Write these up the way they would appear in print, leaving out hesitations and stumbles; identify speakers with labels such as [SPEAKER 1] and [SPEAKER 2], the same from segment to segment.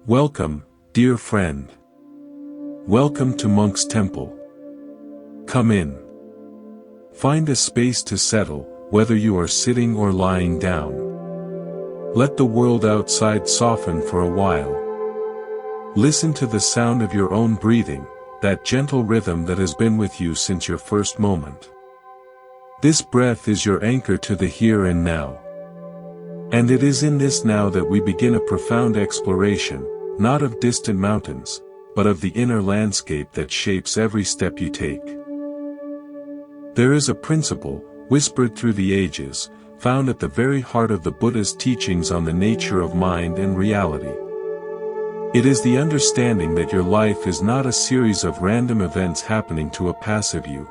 [SPEAKER 1] Welcome, dear friend. Welcome to Monk's Temple. Come in. Find a space to settle, whether you are sitting or lying down. Let the world outside soften for a while. Listen to the sound of your own breathing, that gentle rhythm that has been with you since your first moment. This breath is your anchor to the here and now. And it is in this now that we begin a profound exploration, not of distant mountains, but of the inner landscape that shapes every step you take. There is a principle, whispered through the ages, found at the very heart of the Buddhist teachings on the nature of mind and reality. It is the understanding that your life is not a series of random events happening to a passive you.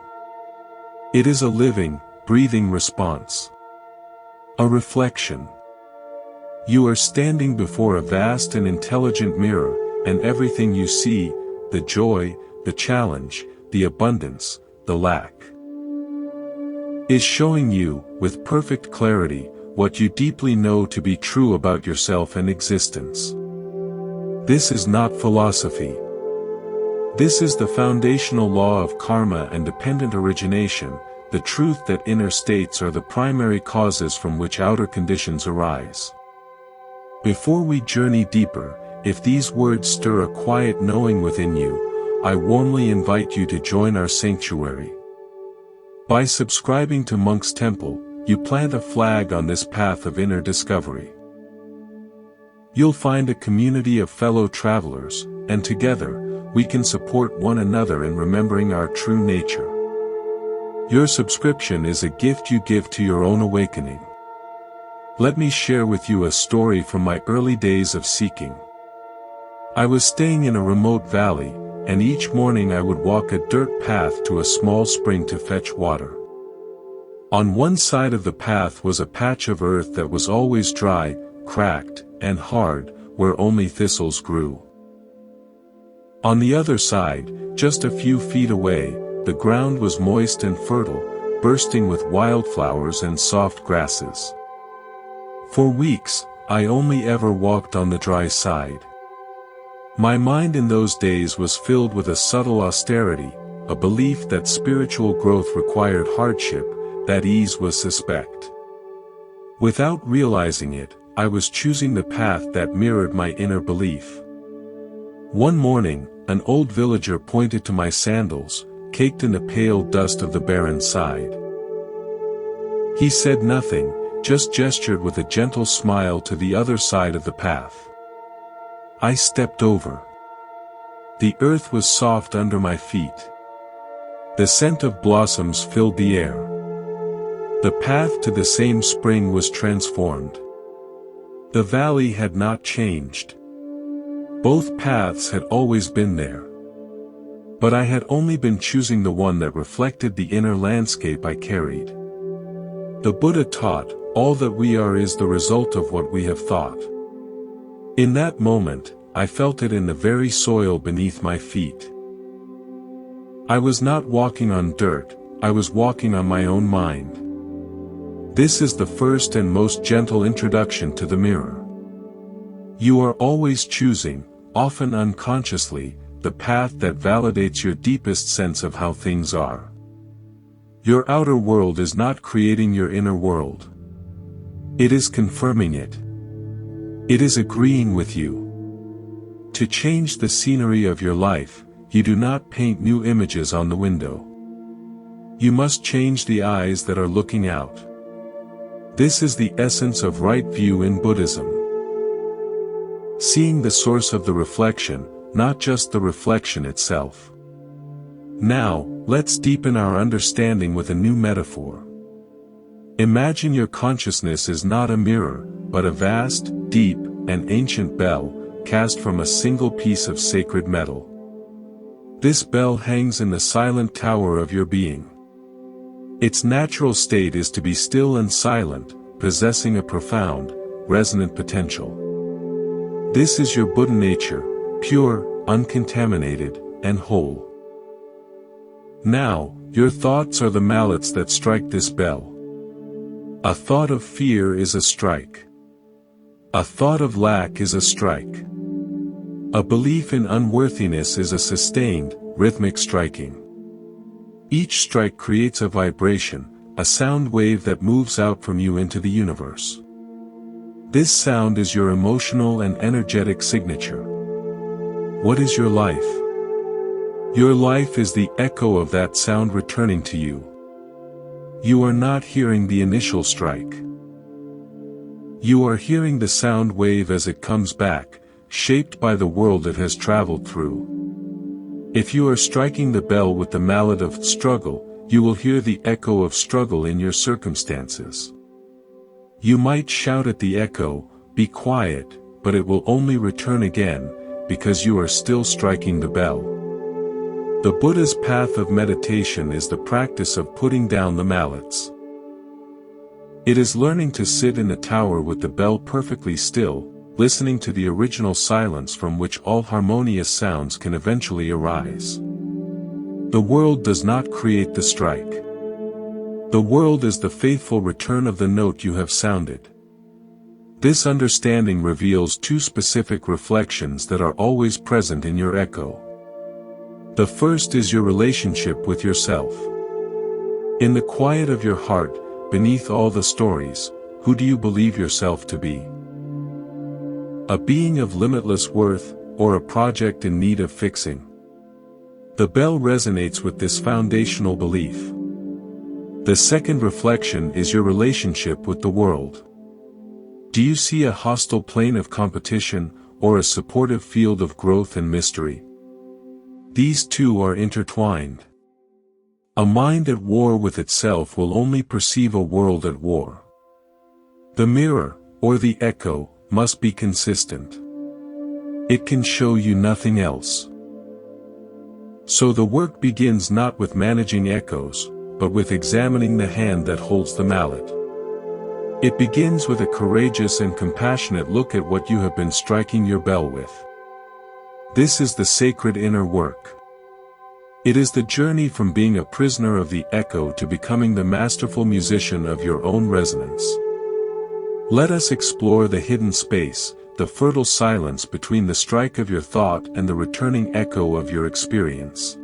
[SPEAKER 1] It is a living, breathing response. A reflection. You are standing before a vast and intelligent mirror, and everything you see, the joy, the challenge, the abundance, the lack, is showing you, with perfect clarity, what you deeply know to be true about yourself and existence. This is not philosophy. This is the foundational law of karma and dependent origination, the truth that inner states are the primary causes from which outer conditions arise. Before we journey deeper, if these words stir a quiet knowing within you, I warmly invite you to join our sanctuary. By subscribing to Monk's Temple, you plant a flag on this path of inner discovery. You'll find a community of fellow travelers, and together, we can support one another in remembering our true nature. Your subscription is a gift you give to your own awakening. Let me share with you a story from my early days of seeking. I was staying in a remote valley, and each morning I would walk a dirt path to a small spring to fetch water. On one side of the path was a patch of earth that was always dry, cracked, and hard, where only thistles grew. On the other side, just a few feet away, the ground was moist and fertile, bursting with wildflowers and soft grasses. For weeks, I only ever walked on the dry side. My mind in those days was filled with a subtle austerity, a belief that spiritual growth required hardship, that ease was suspect. Without realizing it, I was choosing the path that mirrored my inner belief. One morning, an old villager pointed to my sandals, caked in the pale dust of the barren side. He said nothing, just gestured with a gentle smile to the other side of the path. I stepped over. The earth was soft under my feet. The scent of blossoms filled the air. The path to the same spring was transformed. The valley had not changed. Both paths had always been there. But I had only been choosing the one that reflected the inner landscape I carried. The Buddha taught, all that we are is the result of what we have thought. In that moment, I felt it in the very soil beneath my feet. I was not walking on dirt, I was walking on my own mind. This is the first and most gentle introduction to the mirror. You are always choosing, often unconsciously, the path that validates your deepest sense of how things are. Your outer world is not creating your inner world. It is confirming it. It is agreeing with you. To change the scenery of your life, you do not paint new images on the window. You must change the eyes that are looking out. This is the essence of right view in Buddhism. Seeing the source of the reflection, not just the reflection itself. Now, let's deepen our understanding with a new metaphor. Imagine your consciousness is not a mirror, but a vast, deep, and ancient bell, cast from a single piece of sacred metal. This bell hangs in the silent tower of your being. Its natural state is to be still and silent, possessing a profound, resonant potential. This is your Buddha nature, pure, uncontaminated, and whole. Now, your thoughts are the mallets that strike this bell. A thought of fear is a strike. A thought of lack is a strike. A belief in unworthiness is a sustained, rhythmic striking. Each strike creates a vibration, a sound wave that moves out from you into the universe. This sound is your emotional and energetic signature. What is your life? Your life is the echo of that sound returning to you. You are not hearing the initial strike. You are hearing the sound wave as it comes back, shaped by the world it has traveled through. If you are striking the bell with the mallet of struggle, you will hear the echo of struggle in your circumstances. You might shout at the echo, "Be quiet," but it will only return again, because you are still striking the bell. The Buddha's path of meditation is the practice of putting down the mallets. It is learning to sit in a tower with the bell perfectly still, listening to the original silence from which all harmonious sounds can eventually arise. The world does not create the strike. The world is the faithful return of the note you have sounded. This understanding reveals two specific reflections that are always present in your echo. The first is your relationship with yourself. In the quiet of your heart, beneath all the stories, who do you believe yourself to be? A being of limitless worth, or a project in need of fixing? The bell resonates with this foundational belief. The second reflection is your relationship with the world. Do you see a hostile plane of competition, or a supportive field of growth and mystery? These two are intertwined. A mind at war with itself will only perceive a world at war. The mirror, or the echo, must be consistent. It can show you nothing else. So the work begins not with managing echoes, but with examining the hand that holds the mallet. It begins with a courageous and compassionate look at what you have been striking your bell with. This is the sacred inner work. It is the journey from being a prisoner of the echo to becoming the masterful musician of your own resonance. Let us explore the hidden space, the fertile silence between the strike of your thought and the returning echo of your experience.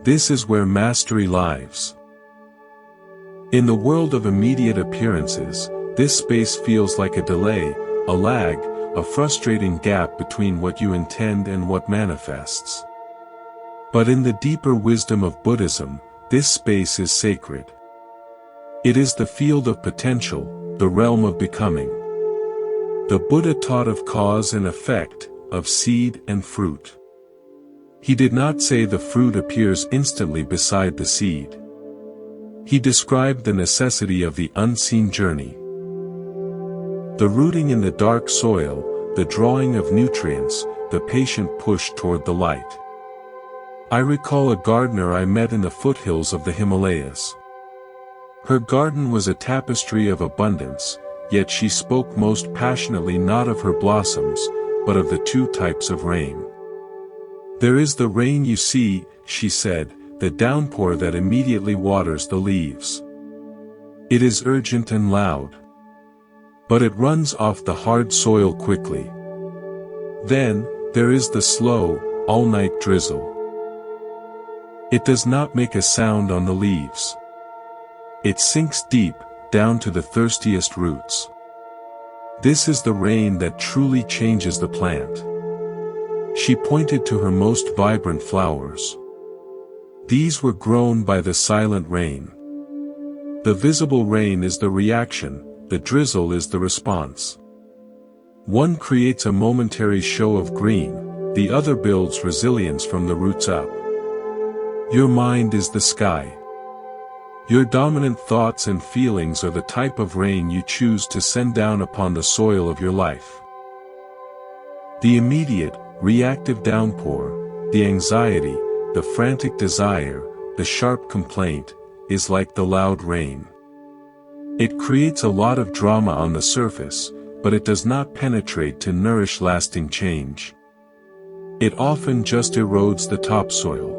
[SPEAKER 1] This is where mastery lies. In the world of immediate appearances, this space feels like a delay, a lag, a frustrating gap between what you intend and what manifests. But in the deeper wisdom of Buddhism, this space is sacred. It is the field of potential, the realm of becoming. The Buddha taught of cause and effect, of seed and fruit. He did not say the fruit appears instantly beside the seed. He described the necessity of the unseen journey. The rooting in the dark soil, the drawing of nutrients, the patient push toward the light. I recall a gardener I met in the foothills of the Himalayas. Her garden was a tapestry of abundance, yet she spoke most passionately not of her blossoms, but of the two types of rain. There is the rain you see, she said, the downpour that immediately waters the leaves. It is urgent and loud. But it runs off the hard soil quickly. Then, there is the slow, all-night drizzle. It does not make a sound on the leaves. It sinks deep, down to the thirstiest roots. This is the rain that truly changes the plant. She pointed to her most vibrant flowers. These were grown by the silent rain. The visible rain is the reaction, the drizzle is the response. One creates a momentary show of green, the other builds resilience from the roots up. Your mind is the sky. Your dominant thoughts and feelings are the type of rain you choose to send down upon the soil of your life. The immediate, reactive downpour, the anxiety, the frantic desire, the sharp complaint, is like the loud rain. It creates a lot of drama on the surface, but it does not penetrate to nourish lasting change. It often just erodes the topsoil.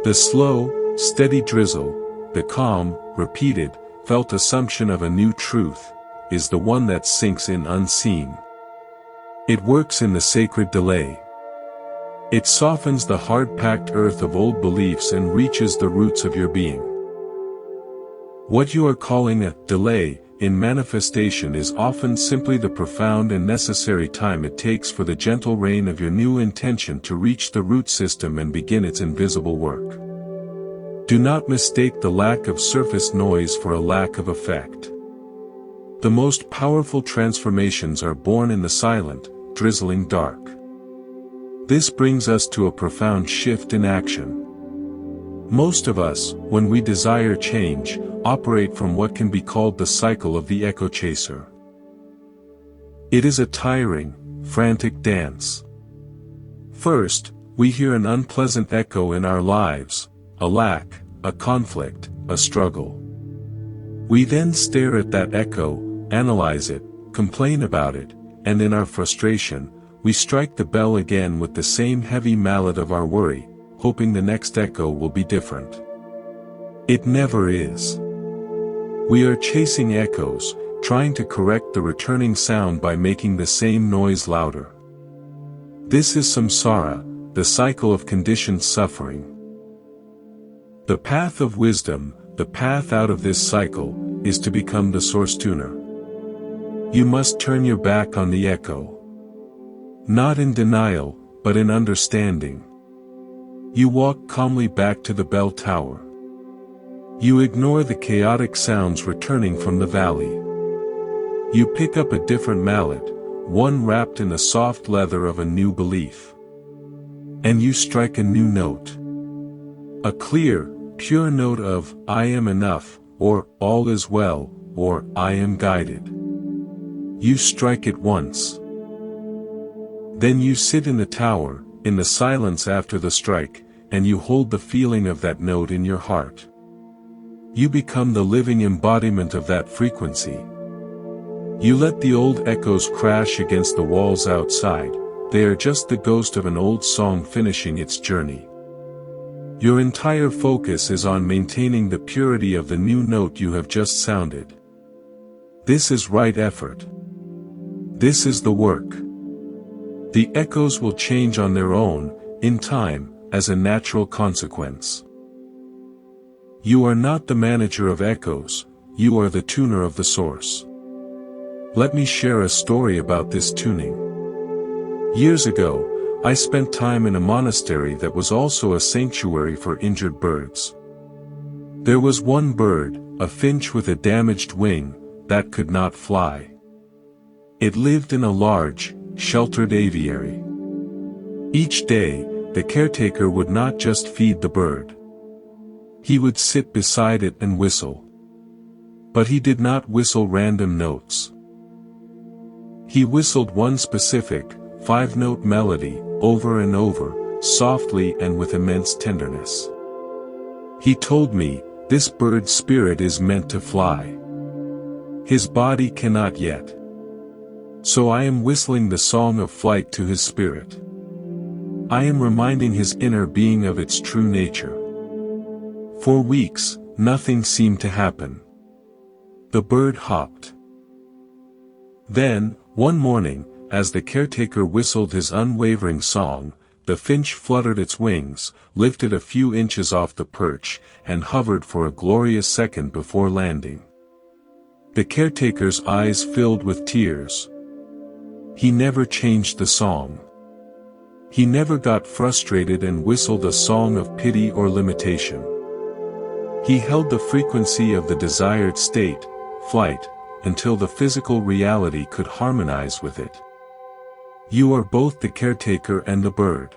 [SPEAKER 1] The slow, steady drizzle, the calm, repeated, felt assumption of a new truth, is the one that sinks in unseen. It works in the sacred delay. It softens the hard-packed earth of old beliefs and reaches the roots of your being. What you are calling a delay in manifestation is often simply the profound and necessary time it takes for the gentle rain of your new intention to reach the root system and begin its invisible work. Do not mistake the lack of surface noise for a lack of effect. The most powerful transformations are born in the silent, drizzling dark. This brings us to a profound shift in action. Most of us, when we desire change, operate from what can be called the cycle of the echo chaser. It is a tiring, frantic dance. First, we hear an unpleasant echo in our lives, a lack, a conflict, a struggle. We then stare at that echo, analyze it, complain about it, and in our frustration, we strike the bell again with the same heavy mallet of our worry, hoping the next echo will be different. It never is. We are chasing echoes, trying to correct the returning sound by making the same noise louder. This is samsara, the cycle of conditioned suffering. The path of wisdom, the path out of this cycle, is to become the source tuner. You must turn your back on the echo. Not in denial, but in understanding. You walk calmly back to the bell tower. You ignore the chaotic sounds returning from the valley. You pick up a different mallet, one wrapped in the soft leather of a new belief. And you strike a new note. A clear, pure note of, I am enough, or, all is well, or, I am guided. You strike it once. Then you sit in the tower, in the silence after the strike, and you hold the feeling of that note in your heart. You become the living embodiment of that frequency. You let the old echoes crash against the walls outside, they are just the ghost of an old song finishing its journey. Your entire focus is on maintaining the purity of the new note you have just sounded. This is right effort. This is the work. The echoes will change on their own, in time, as a natural consequence. You are not the manager of echoes, you are the tuner of the source. Let me share a story about this tuning. Years ago, I spent time in a monastery that was also a sanctuary for injured birds. There was one bird, a finch with a damaged wing, that could not fly. It lived in a large, sheltered aviary. Each day, the caretaker would not just feed the bird. He would sit beside it and whistle. But he did not whistle random notes. He whistled one specific, 5-note melody, over and over, softly and with immense tenderness. He told me, this bird's spirit is meant to fly. His body cannot yet. So I am whistling the song of flight to his spirit. I am reminding his inner being of its true nature. For weeks, nothing seemed to happen. The bird hopped. Then, one morning, as the caretaker whistled his unwavering song, the finch fluttered its wings, lifted a few inches off the perch, and hovered for a glorious second before landing. The caretaker's eyes filled with tears. He never changed the song. He never got frustrated and whistled a song of pity or limitation. He held the frequency of the desired state, flight, until the physical reality could harmonize with it. You are both the caretaker and the bird.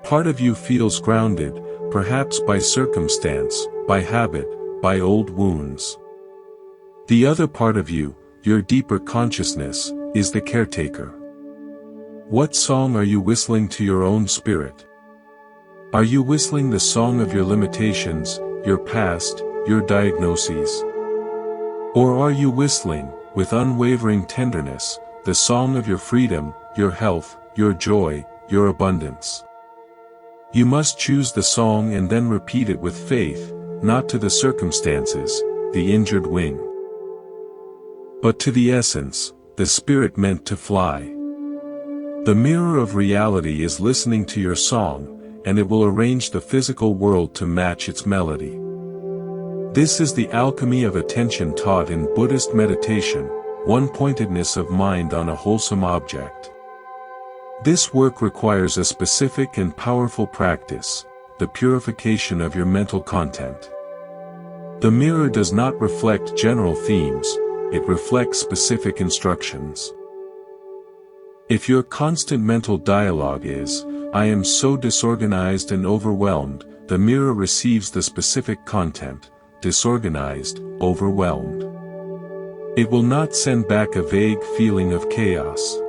[SPEAKER 1] Part of you feels grounded, perhaps by circumstance, by habit, by old wounds. The other part of you, your deeper consciousness, is the caretaker. What song are you whistling to your own spirit? Are you whistling the song of your limitations, your past, your diagnoses? Or are you whistling, with unwavering tenderness, the song of your freedom, your health, your joy, your abundance? You must choose the song and then repeat it with faith, not to the circumstances, the injured wing, but to the essence, the spirit meant to fly. The mirror of reality is listening to your song, and it will arrange the physical world to match its melody. This is the alchemy of attention taught in Buddhist meditation, one-pointedness of mind on a wholesome object. This work requires a specific and powerful practice, the purification of your mental content. The mirror does not reflect general themes, it reflects specific instructions. If your constant mental dialogue is, "I am so disorganized and overwhelmed," the mirror receives the specific content, disorganized, overwhelmed. It will not send back a vague feeling of chaos.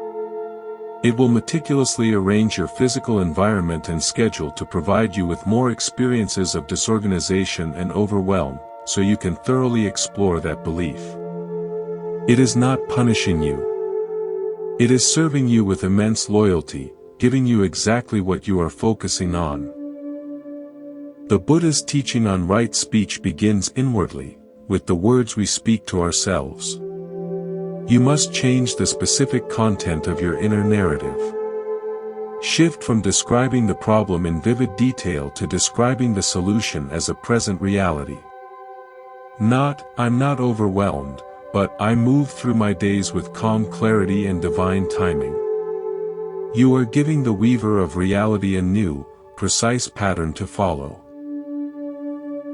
[SPEAKER 1] It will meticulously arrange your physical environment and schedule to provide you with more experiences of disorganization and overwhelm, so you can thoroughly explore that belief. It is not punishing you. It is serving you with immense loyalty, giving you exactly what you are focusing on. The Buddha's teaching on right speech begins inwardly, with the words we speak to ourselves. You must change the specific content of your inner narrative. Shift from describing the problem in vivid detail to describing the solution as a present reality. Not, "I'm not overwhelmed," but "I move through my days with calm clarity and divine timing." You are giving the weaver of reality a new, precise pattern to follow.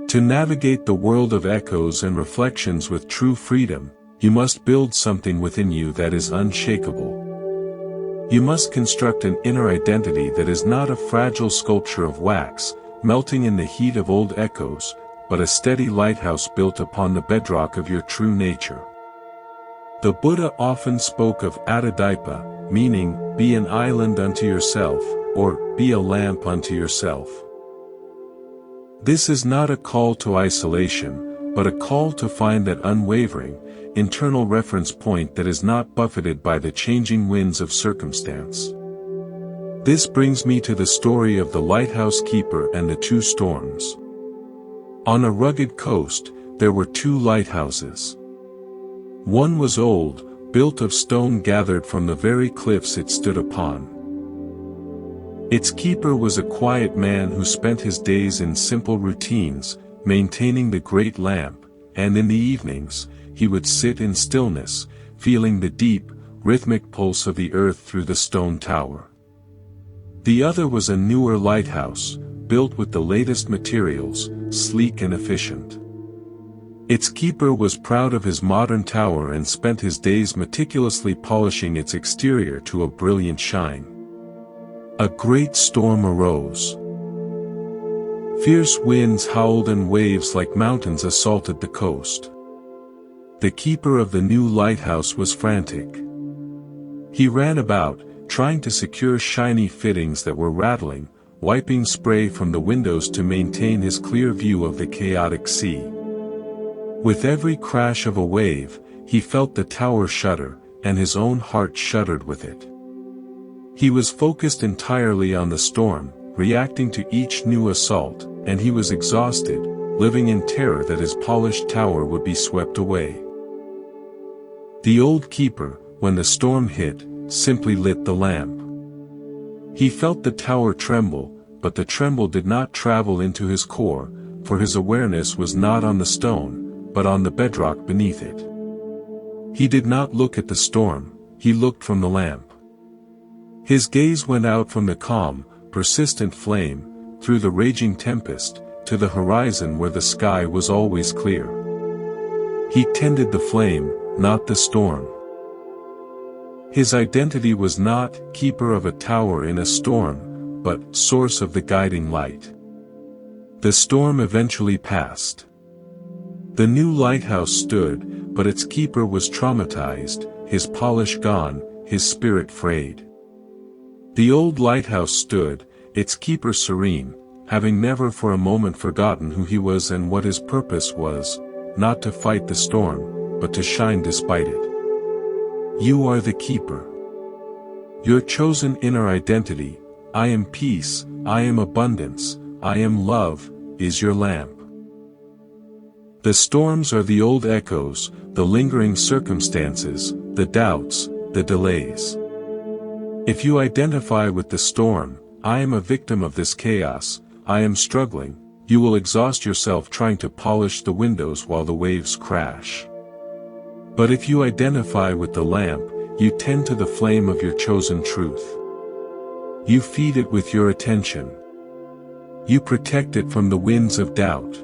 [SPEAKER 1] To navigate the world of echoes and reflections with true freedom, you must build something within you that is unshakable. You must construct an inner identity that is not a fragile sculpture of wax, melting in the heat of old echoes, but a steady lighthouse built upon the bedrock of your true nature. The Buddha often spoke of Adadipa, meaning, be an island unto yourself, or be a lamp unto yourself. This is not a call to isolation, but a call to find that unwavering, internal reference point that is not buffeted by the changing winds of circumstance. This brings me to the story of the lighthouse keeper and the two storms. On a rugged coast, there were two lighthouses. One was old, built of stone gathered from the very cliffs it stood upon. Its keeper was a quiet man who spent his days in simple routines, maintaining the great lamp, and in the evenings, he would sit in stillness, feeling the deep, rhythmic pulse of the earth through the stone tower. The other was a newer lighthouse, built with the latest materials, sleek and efficient. Its keeper was proud of his modern tower and spent his days meticulously polishing its exterior to a brilliant shine. A great storm arose. Fierce winds howled and waves like mountains assaulted the coast. The keeper of the new lighthouse was frantic. He ran about, trying to secure shiny fittings that were rattling, wiping spray from the windows to maintain his clear view of the chaotic sea. With every crash of a wave, he felt the tower shudder, and his own heart shuddered with it. He was focused entirely on the storm, reacting to each new assault, and he was exhausted, living in terror that his polished tower would be swept away. The old keeper, when the storm hit, simply lit the lamp. He felt the tower tremble, but the tremble did not travel into his core, for his awareness was not on the stone, but on the bedrock beneath it. He did not look at the storm, he looked from the lamp. His gaze went out from the calm, persistent flame, through the raging tempest, to the horizon where the sky was always clear. He tended the flame, not the storm. His identity was not keeper of a tower in a storm, but source of the guiding light. The storm eventually passed. The new lighthouse stood, but its keeper was traumatized, his polish gone, his spirit frayed. The old lighthouse stood, its keeper serene, having never for a moment forgotten who he was and what his purpose was, not to fight the storm, but to shine despite it. You are the keeper. Your chosen inner identity, I am peace, I am abundance, I am love, is your lamp. The storms are the old echoes, the lingering circumstances, the doubts, the delays. If you identify with the storm, I am a victim of this chaos, I am struggling, you will exhaust yourself trying to polish the windows while the waves crash. But if you identify with the lamp, you tend to the flame of your chosen truth. You feed it with your attention. You protect it from the winds of doubt.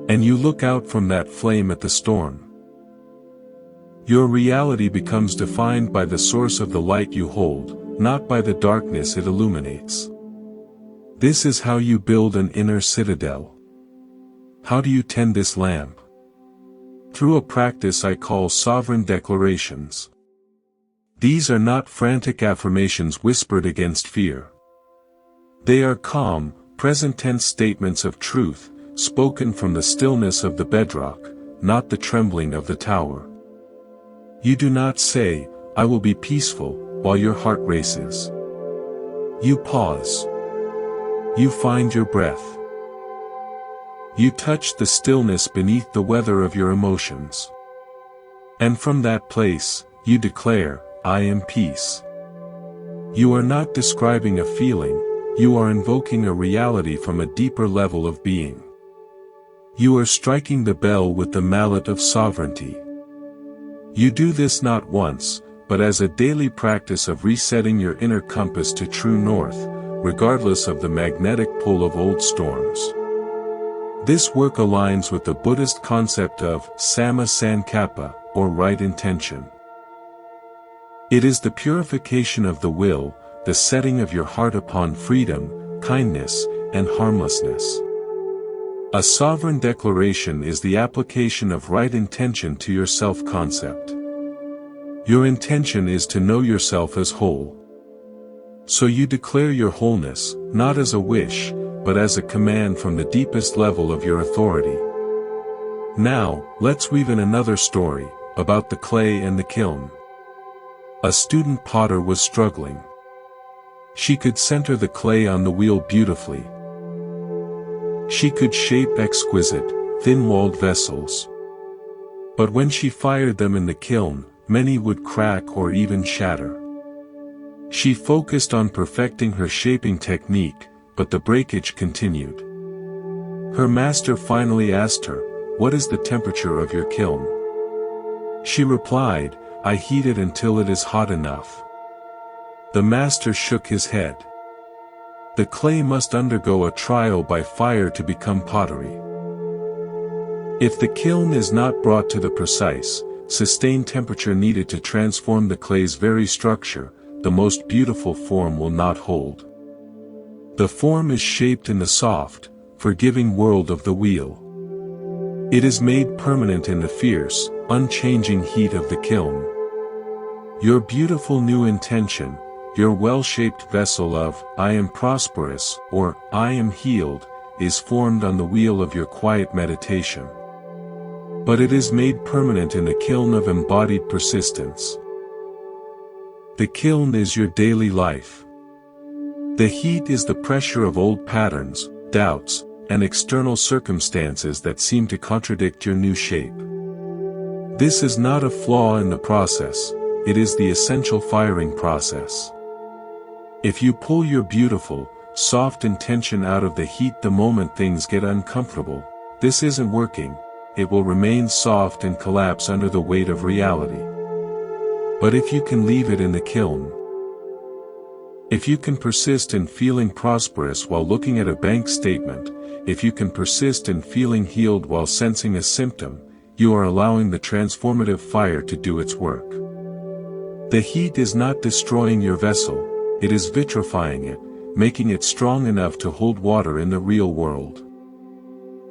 [SPEAKER 1] And you look out from that flame at the storm. Your reality becomes defined by the source of the light you hold, not by the darkness it illuminates. This is how you build an inner citadel. How do you tend this lamp? Through a practice I call sovereign declarations. These are not frantic affirmations whispered against fear. They are calm, present-tense statements of truth, spoken from the stillness of the bedrock, not the trembling of the tower. You do not say, I will be peaceful, while your heart races. You pause. You find your breath. You touch the stillness beneath the weather of your emotions. And from that place, you declare, I am peace. You are not describing a feeling, you are invoking a reality from a deeper level of being. You are striking the bell with the mallet of sovereignty. You do this not once, but as a daily practice of resetting your inner compass to true north, regardless of the magnetic pull of old storms. This work aligns with the Buddhist concept of samma sankappa, or right intention. It is the purification of the will, the setting of your heart upon freedom, kindness, and harmlessness. A sovereign declaration is the application of right intention to your self-concept. Your intention is to know yourself as whole. So you declare your wholeness, not as a wish, but as a command from the deepest level of your authority. Now, let's weave in another story, about the clay and the kiln. A student potter was struggling. She could center the clay on the wheel beautifully. She could shape exquisite, thin-walled vessels. But when she fired them in the kiln, many would crack or even shatter. She focused on perfecting her shaping technique, but the breakage continued. Her master finally asked her, "What is the temperature of your kiln?" She replied, "I heat it until it is hot enough." The master shook his head. The clay must undergo a trial by fire to become pottery. If the kiln is not brought to the precise, sustained temperature needed to transform the clay's very structure, the most beautiful form will not hold. The form is shaped in the soft, forgiving world of the wheel. It is made permanent in the fierce, unchanging heat of the kiln. Your beautiful new intention, your well-shaped vessel of, I am prosperous, or, I am healed, is formed on the wheel of your quiet meditation. But it is made permanent in the kiln of embodied persistence. The kiln is your daily life. The heat is the pressure of old patterns, doubts, and external circumstances that seem to contradict your new shape. This is not a flaw in the process, it is the essential firing process. If you pull your beautiful, soft intention out of the heat the moment things get uncomfortable, this isn't working, it will remain soft and collapse under the weight of reality. But if you can leave it in the kiln, if you can persist in feeling prosperous while looking at a bank statement, if you can persist in feeling healed while sensing a symptom, you are allowing the transformative fire to do its work. The heat is not destroying your vessel, it is vitrifying it, making it strong enough to hold water in the real world.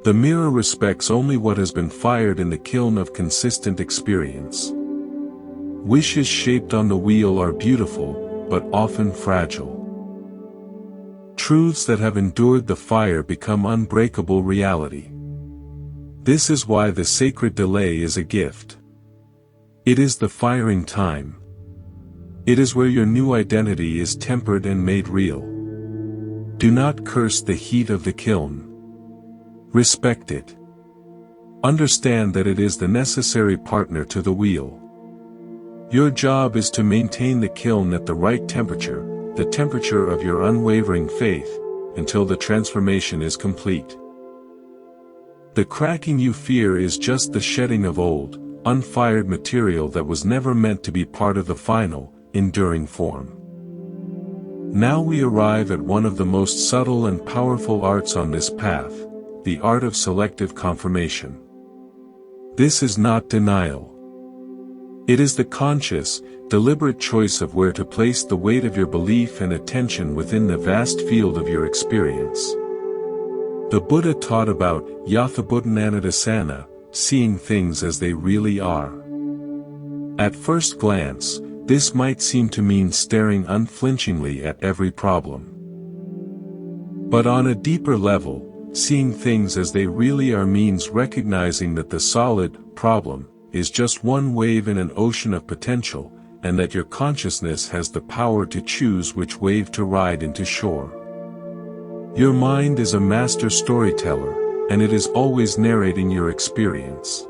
[SPEAKER 1] The mirror respects only what has been fired in the kiln of consistent experience. Wishes shaped on the wheel are beautiful, but often fragile. Truths that have endured the fire become unbreakable reality. This is why the sacred delay is a gift. It is the firing time. It is where your new identity is tempered and made real. Do not curse the heat of the kiln. Respect it. Understand that it is the necessary partner to the wheel. Your job is to maintain the kiln at the right temperature, the temperature of your unwavering faith, until the transformation is complete. The cracking you fear is just the shedding of old, unfired material that was never meant to be part of the final, enduring form. Now we arrive at one of the most subtle and powerful arts on this path, the art of selective confirmation. This is not denial. It is the conscious, deliberate choice of where to place the weight of your belief and attention within the vast field of your experience. The Buddha taught about yathabhutananadasana, seeing things as they really are. At first glance, this might seem to mean staring unflinchingly at every problem. But on a deeper level, seeing things as they really are means recognizing that the solid problem is just one wave in an ocean of potential, and that your consciousness has the power to choose which wave to ride into shore. Your mind is a master storyteller, and it is always narrating your experience.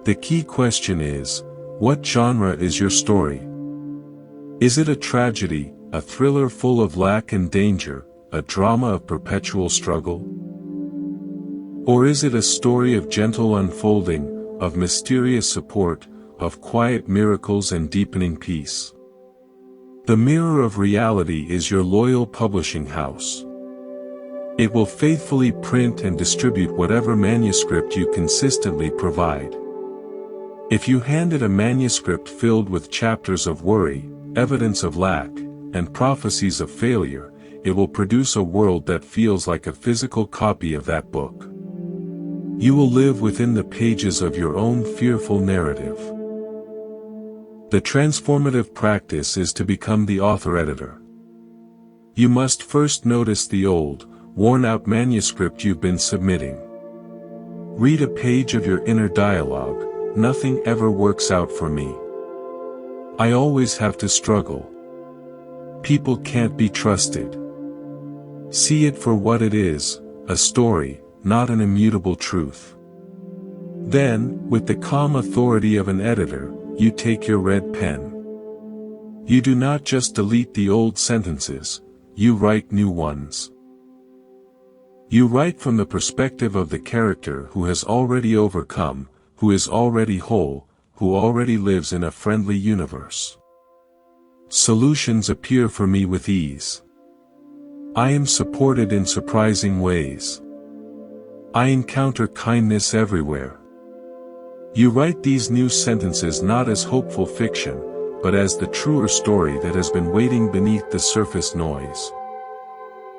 [SPEAKER 1] The key question is, what genre is your story? Is it a tragedy, a thriller full of lack and danger, a drama of perpetual struggle? Or is it a story of gentle unfolding, of mysterious support, of quiet miracles and deepening peace? The mirror of reality is your loyal publishing house. It will faithfully print and distribute whatever manuscript you consistently provide. If you hand it a manuscript filled with chapters of worry, evidence of lack, and prophecies of failure, it will produce a world that feels like a physical copy of that book. You will live within the pages of your own fearful narrative. The transformative practice is to become the author-editor. You must first notice the old, worn-out manuscript you've been submitting. Read a page of your inner dialogue. Nothing ever works out for me. I always have to struggle. People can't be trusted. See it for what it is, a story, not an immutable truth. Then, with the calm authority of an editor, you take your red pen. You do not just delete the old sentences, you write new ones. You write from the perspective of the character who has already overcome, who is already whole, who already lives in a friendly universe. Solutions appear for me with ease. I am supported in surprising ways. I encounter kindness everywhere. You write these new sentences not as hopeful fiction, but as the truer story that has been waiting beneath the surface noise.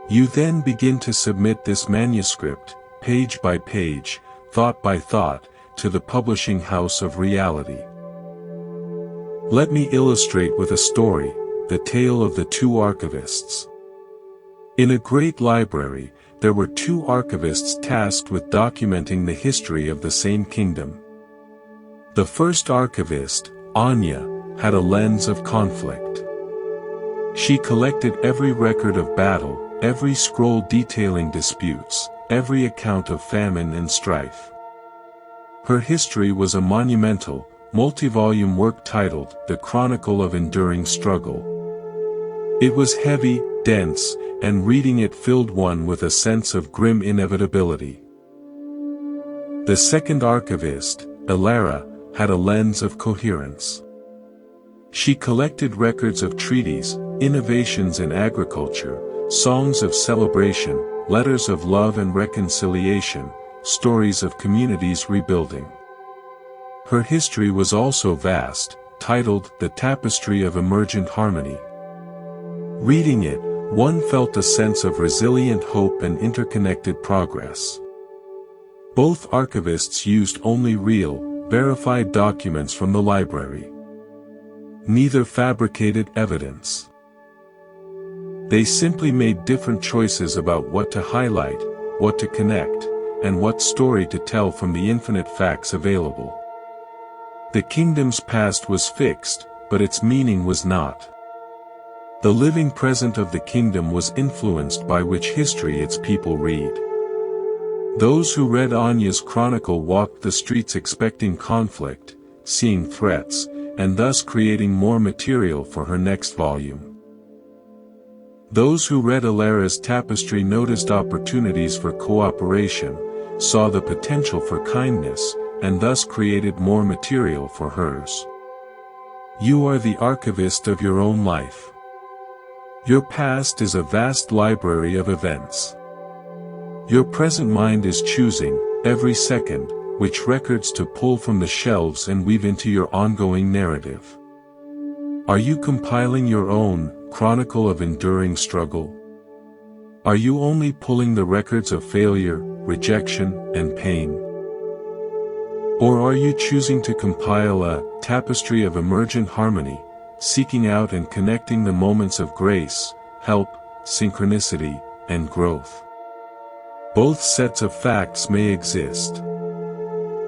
[SPEAKER 1] You then begin to submit this manuscript, page by page, thought by thought, to the publishing house of reality. Let me illustrate with a story, the tale of the two archivists. In a great library, there were two archivists tasked with documenting the history of the same kingdom. The first archivist, Anya, had a lens of conflict. She collected every record of battle, every scroll detailing disputes, every account of famine and strife. Her history was a monumental, multi-volume work titled The Chronicle of Enduring Struggle. It was heavy, dense, and reading it filled one with a sense of grim inevitability. The second archivist, Elara, had a lens of coherence. She collected records of treaties, innovations in agriculture, songs of celebration, letters of love and reconciliation, stories of communities rebuilding. Her history was also vast, titled The Tapestry of Emergent Harmony. Reading it, one felt a sense of resilient hope and interconnected progress. Both archivists used only real, verified documents from the library. Neither fabricated evidence. They simply made different choices about what to highlight, what to connect, and what story to tell from the infinite facts available. The kingdom's past was fixed, but its meaning was not. The living present of the kingdom was influenced by which history its people read. Those who read Anya's chronicle walked the streets expecting conflict, seeing threats, and thus creating more material for her next volume. Those who read Alara's tapestry noticed opportunities for cooperation, saw the potential for kindness, and thus created more material for hers. You are the archivist of your own life. Your past is a vast library of events. Your present mind is choosing, every second, which records to pull from the shelves and weave into your ongoing narrative. Are you compiling your own chronicle of enduring struggle? Are you only pulling the records of failure, rejection, and pain? Or are you choosing to compile a tapestry of emergent harmony, seeking out and connecting the moments of grace, help, synchronicity, and growth? Both sets of facts may exist.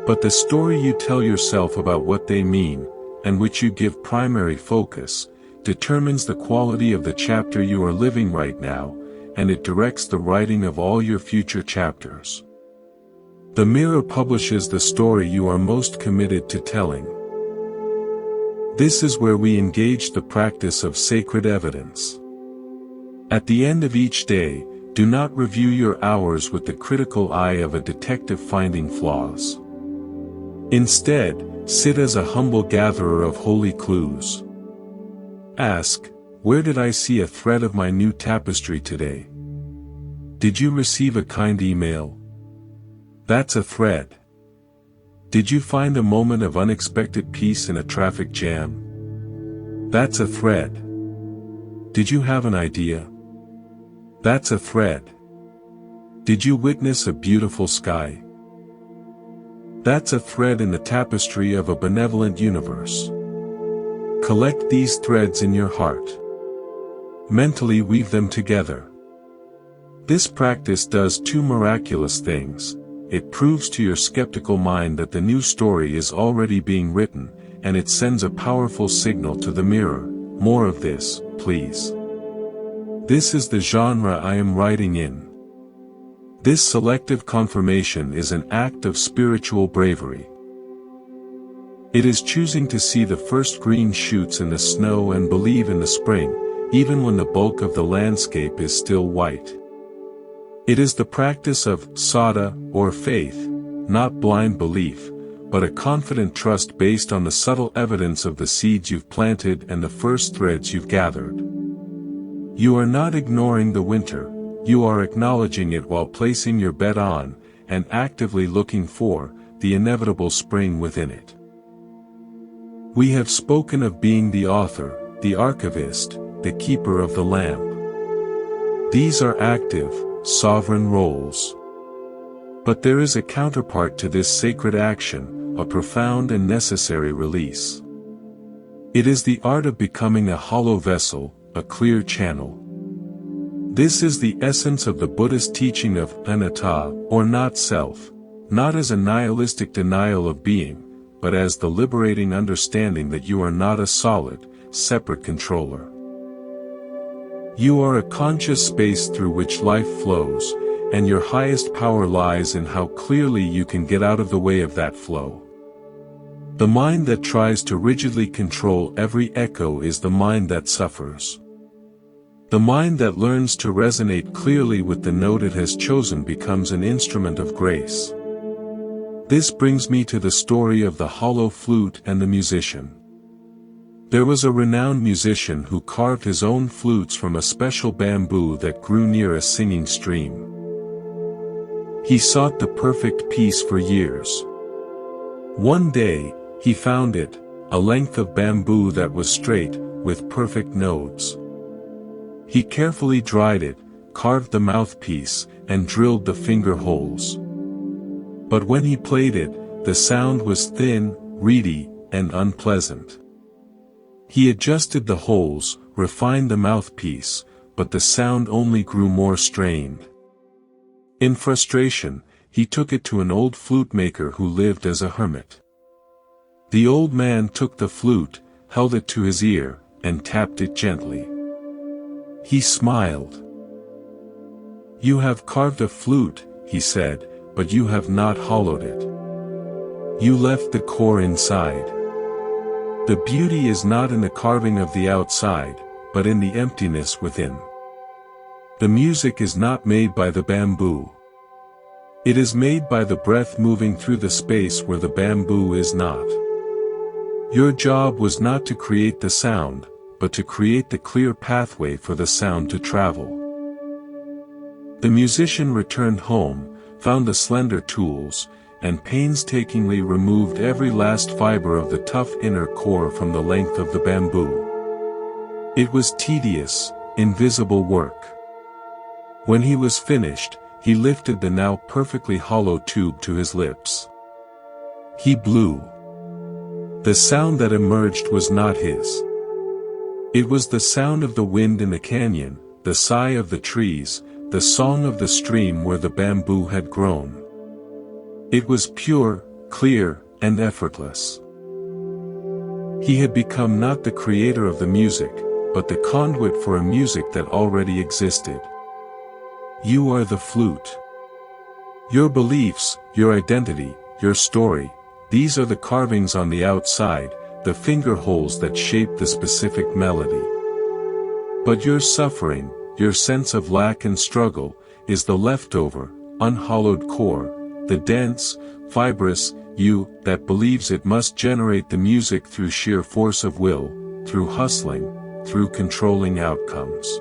[SPEAKER 1] But the story you tell yourself about what they mean, and which you give primary focus, determines the quality of the chapter you are living right now, and it directs the writing of all your future chapters. The mirror publishes the story you are most committed to telling. This is where we engage the practice of sacred evidence. At the end of each day, do not review your hours with the critical eye of a detective finding flaws. Instead, sit as a humble gatherer of holy clues. Ask, where did I see a thread of my new tapestry today? Did you receive a kind email? That's a thread. Did you find a moment of unexpected peace in a traffic jam? That's a thread. Did you have an idea? That's a thread. Did you witness a beautiful sky? That's a thread in the tapestry of a benevolent universe. Collect these threads in your heart. Mentally weave them together. This practice does two miraculous things. It proves to your skeptical mind that the new story is already being written, and it sends a powerful signal to the mirror. More of this, please. This is the genre I am writing in. This selective confirmation is an act of spiritual bravery. It is choosing to see the first green shoots in the snow and believe in the spring, even when the bulk of the landscape is still white. It is the practice of sada, or faith, not blind belief, but a confident trust based on the subtle evidence of the seeds you've planted and the first threads you've gathered. You are not ignoring the winter, you are acknowledging it while placing your bet on, and actively looking for, the inevitable spring within it. We have spoken of being the author, the archivist, the keeper of the lamp. These are active, sovereign roles. But there is a counterpart to this sacred action, a profound and necessary release. It is the art of becoming a hollow vessel, a clear channel. This is the essence of the Buddhist teaching of anatta, or not self, not as a nihilistic denial of being, but as the liberating understanding that you are not a solid, separate controller. You are a conscious space through which life flows, and your highest power lies in how clearly you can get out of the way of that flow. The mind that tries to rigidly control every echo is the mind that suffers. The mind that learns to resonate clearly with the note it has chosen becomes an instrument of grace. This brings me to the story of the hollow flute and the musician. There was a renowned musician who carved his own flutes from a special bamboo that grew near a singing stream. He sought the perfect piece for years. One day, he found it, a length of bamboo that was straight, with perfect nodes. He carefully dried it, carved the mouthpiece, and drilled the finger holes. But when he played it, the sound was thin, reedy, and unpleasant. He adjusted the holes, refined the mouthpiece, but the sound only grew more strained. In frustration, he took it to an old flute maker who lived as a hermit. The old man took the flute, held it to his ear, and tapped it gently. He smiled. "You have carved a flute," he said, "but you have not hollowed it. You left the core inside. The beauty is not in the carving of the outside, but in the emptiness within. The music is not made by the bamboo. It is made by the breath moving through the space where the bamboo is not. Your job was not to create the sound, but to create the clear pathway for the sound to travel. The musician returned home, found the slender tools, and painstakingly removed every last fiber of the tough inner core from the length of the bamboo. It was tedious, invisible work. When he was finished, he lifted the now perfectly hollow tube to his lips. He blew. The sound that emerged was not his. It was the sound of the wind in the canyon, the sigh of the trees, the song of the stream where the bamboo had grown. It was pure, clear, and effortless. He had become not the creator of the music, but the conduit for a music that already existed. You are the flute. Your beliefs, your identity, your story, these are the carvings on the outside, the finger holes that shape the specific melody. But your suffering, your sense of lack and struggle, is the leftover, unhollowed core, the dense, fibrous you that believes it must generate the music through sheer force of will, through hustling, through controlling outcomes.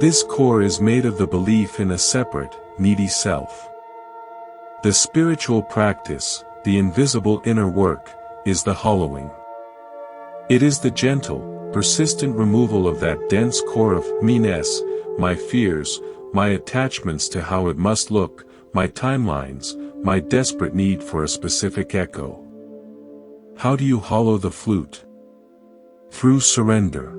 [SPEAKER 1] This core is made of the belief in a separate, needy self. The spiritual practice, the invisible inner work, is the hollowing. It is the gentle, persistent removal of that dense core of me-ness, my fears, my attachments to how it must look, my timelines, my desperate need for a specific echo. How do you hollow the flute? Through surrender.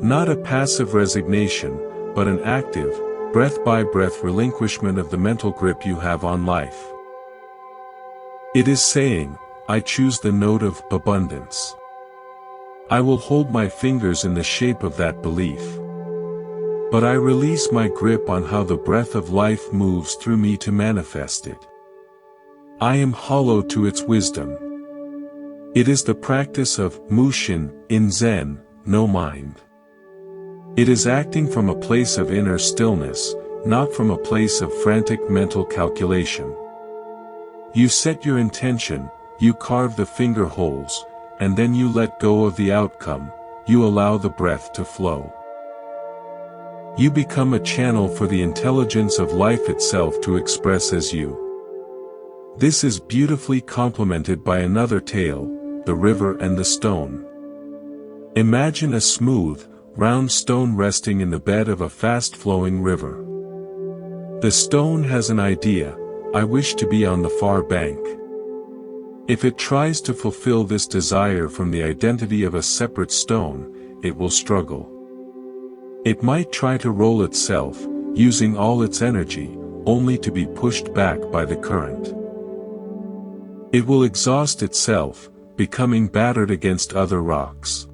[SPEAKER 1] Not a passive resignation, but an active, breath-by-breath relinquishment of the mental grip you have on life. It is saying, I choose the note of abundance. I will hold my fingers in the shape of that belief. But I release my grip on how the breath of life moves through me to manifest it. I am hollow to its wisdom. It is the practice of mushin in Zen, no mind. It is acting from a place of inner stillness, not from a place of frantic mental calculation. You set your intention, you carve the finger holes, and then you let go of the outcome, you allow the breath to flow. You become a channel for the intelligence of life itself to express as you. This is beautifully complemented by another tale, the river and the stone. Imagine a smooth, round stone resting in the bed of a fast-flowing river. The stone has an idea, I wish to be on the far bank. If it tries to fulfill this desire from the identity of a separate stone, it will struggle. It might try to roll itself, using all its energy, only to be pushed back by the current. It will exhaust itself, becoming battered against other rocks.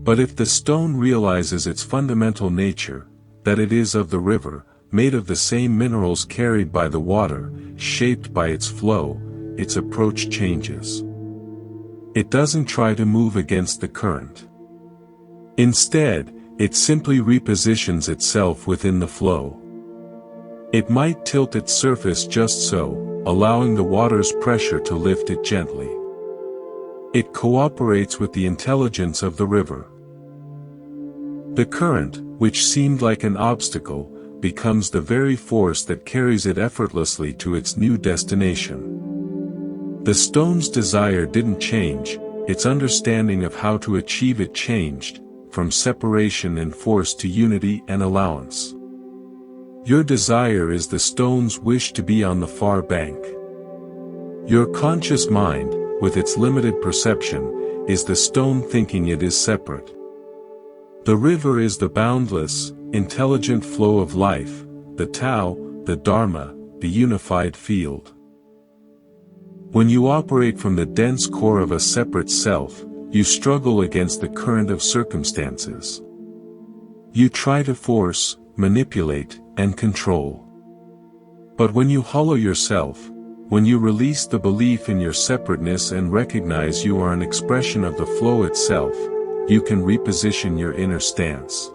[SPEAKER 1] But if the stone realizes its fundamental nature, that it is of the river, made of the same minerals carried by the water, shaped by its flow, its approach changes. It doesn't try to move against the current. Instead, it simply repositions itself within the flow. It might tilt its surface just so, allowing the water's pressure to lift it gently. It cooperates with the intelligence of the river. The current, which seemed like an obstacle, becomes the very force that carries it effortlessly to its new destination. The stone's desire didn't change, its understanding of how to achieve it changed, from separation and force to unity and allowance. Your desire is the stone's wish to be on the far bank. Your conscious mind, with its limited perception, is the stone thinking it is separate. The river is the boundless, intelligent flow of life, the Tao, the Dharma, the unified field. When you operate from the dense core of a separate self, you struggle against the current of circumstances. You try to force, manipulate, and control. But when you hollow yourself, When you release the belief in your separateness and recognize you are an expression of the flow itself, you can reposition your inner stance.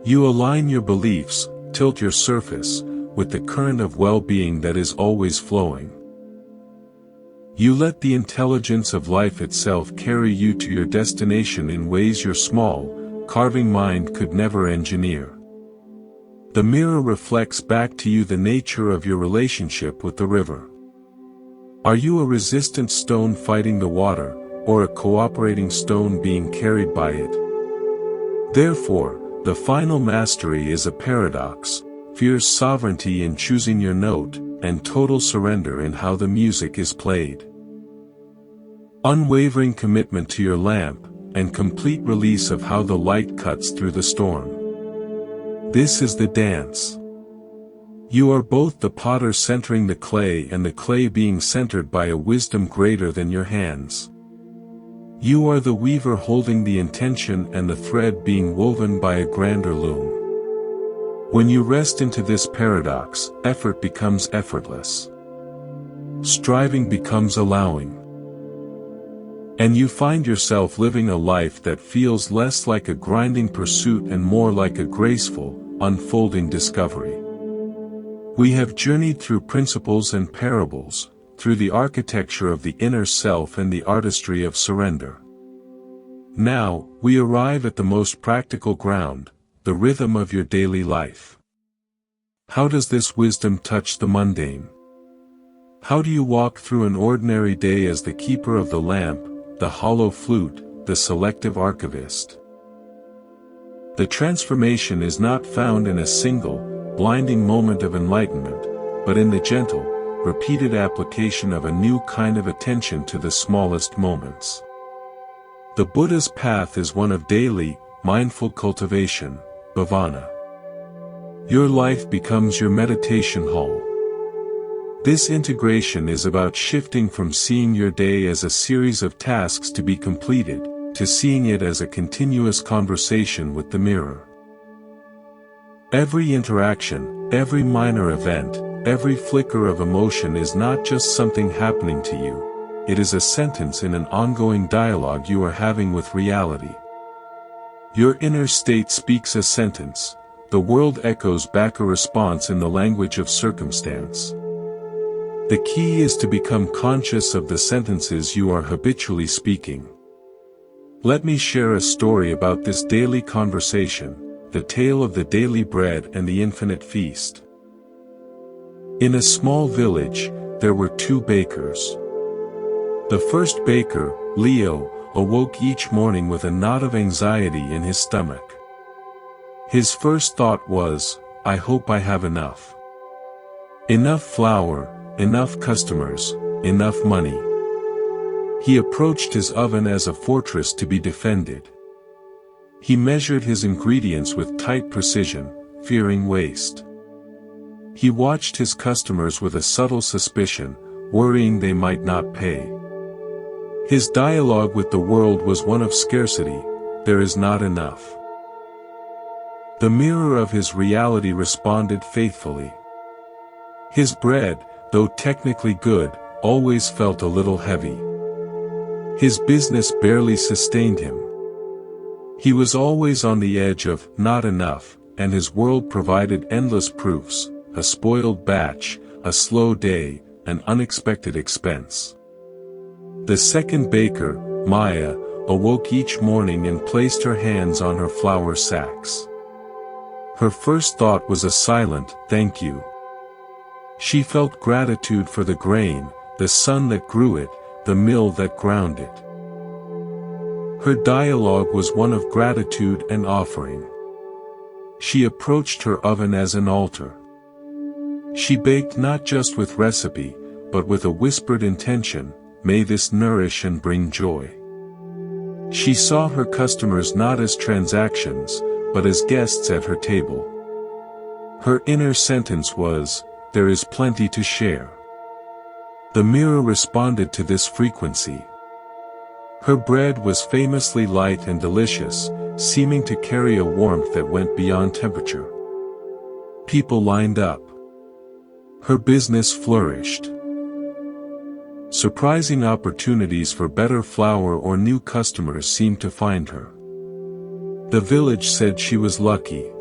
[SPEAKER 1] You align your beliefs, tilt your surface, with the current of well-being that is always flowing. You let the intelligence of life itself carry you to your destination in ways your small, carving mind could never engineer. The mirror reflects back to you the nature of your relationship with the river. Are you a resistant stone fighting the water, or a cooperating stone being carried by it? Therefore, the final mastery is a paradox, fierce sovereignty in choosing your note, and total surrender in how the music is played. Unwavering commitment to your lamp, and complete release of how the light cuts through the storm. This is the dance. You are both the potter centering the clay and the clay being centered by a wisdom greater than your hands. You are the weaver holding the intention and the thread being woven by a grander loom. When you rest into this paradox, effort becomes effortless. Striving becomes allowing. And you find yourself living a life that feels less like a grinding pursuit and more like a graceful, unfolding discovery. We have journeyed through principles and parables, through the architecture of the inner self and the artistry of surrender. Now, we arrive at the most practical ground, the rhythm of your daily life. How does this wisdom touch the mundane? How do you walk through an ordinary day as the keeper of the lamp, the hollow flute, the selective archivist? The transformation is not found in a single, blinding moment of enlightenment, but in the gentle, repeated application of a new kind of attention to the smallest moments. The Buddha's path is one of daily, mindful cultivation, bhavana. Your life becomes your meditation hall. This integration is about shifting from seeing your day as a series of tasks to be completed, to seeing it as a continuous conversation with the mirror. Every interaction, every minor event, every flicker of emotion is not just something happening to you, it is a sentence in an ongoing dialogue you are having with reality. Your inner state speaks a sentence, the world echoes back a response in the language of circumstance. The key is to become conscious of the sentences you are habitually speaking. Let me share a story about this daily conversation, the tale of the daily bread and the infinite feast. In a small village, there were two bakers. The first baker, Leo, awoke each morning with a knot of anxiety in his stomach. His first thought was, I hope I have enough. Enough flour, enough customers, enough money. He approached his oven as a fortress to be defended. He measured his ingredients with tight precision, fearing waste. He watched his customers with a subtle suspicion, worrying they might not pay. His dialogue with the world was one of scarcity, there is not enough. The mirror of his reality responded faithfully. His bread, though technically good, always felt a little heavy. His business barely sustained him. He was always on the edge of not enough, and his world provided endless proofs, a spoiled batch, a slow day, an unexpected expense. The second baker, Maya, awoke each morning and placed her hands on her flour sacks. Her first thought was a silent, thank you. She felt gratitude for the grain, the sun that grew it, the mill that ground it. Her dialogue was one of gratitude and offering. She approached her oven as an altar. She baked not just with recipe, but with a whispered intention, may this nourish and bring joy. She saw her customers not as transactions, but as guests at her table. Her inner sentence was, there is plenty to share. The mirror responded to this frequency. Her bread was famously light and delicious, seeming to carry a warmth that went beyond temperature. People lined up. Her business flourished. Surprising opportunities for better flour or new customers seemed to find her. The village said she was lucky.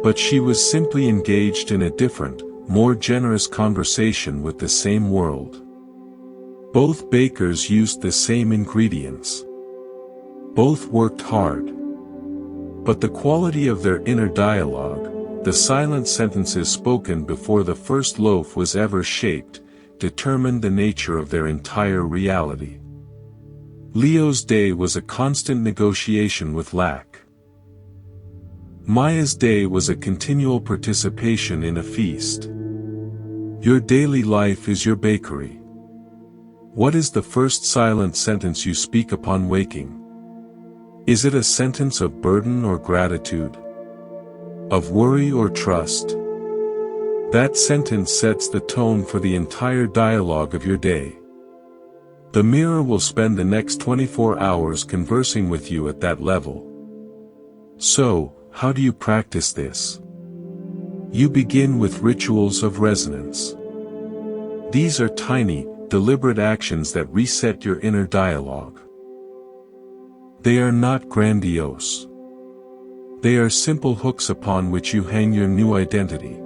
[SPEAKER 1] But she was simply engaged in a different, more generous conversation with the same world. Both bakers used the same ingredients. Both worked hard. But the quality of their inner dialogue, the silent sentences spoken before the first loaf was ever shaped, determined the nature of their entire reality. Leo's day was a constant negotiation with lack. Maya's day was a continual participation in a feast. Your daily life is your bakery. What is the first silent sentence you speak upon waking? Is it a sentence of burden or gratitude? Of worry or trust? That sentence sets the tone for the entire dialogue of your day. The mirror will spend the next 24 hours conversing with you at that level. So, how do you practice this? You begin with rituals of resonance. These are tiny, deliberate actions that reset your inner dialogue. They are not grandiose. They are simple hooks upon which you hang your new identity.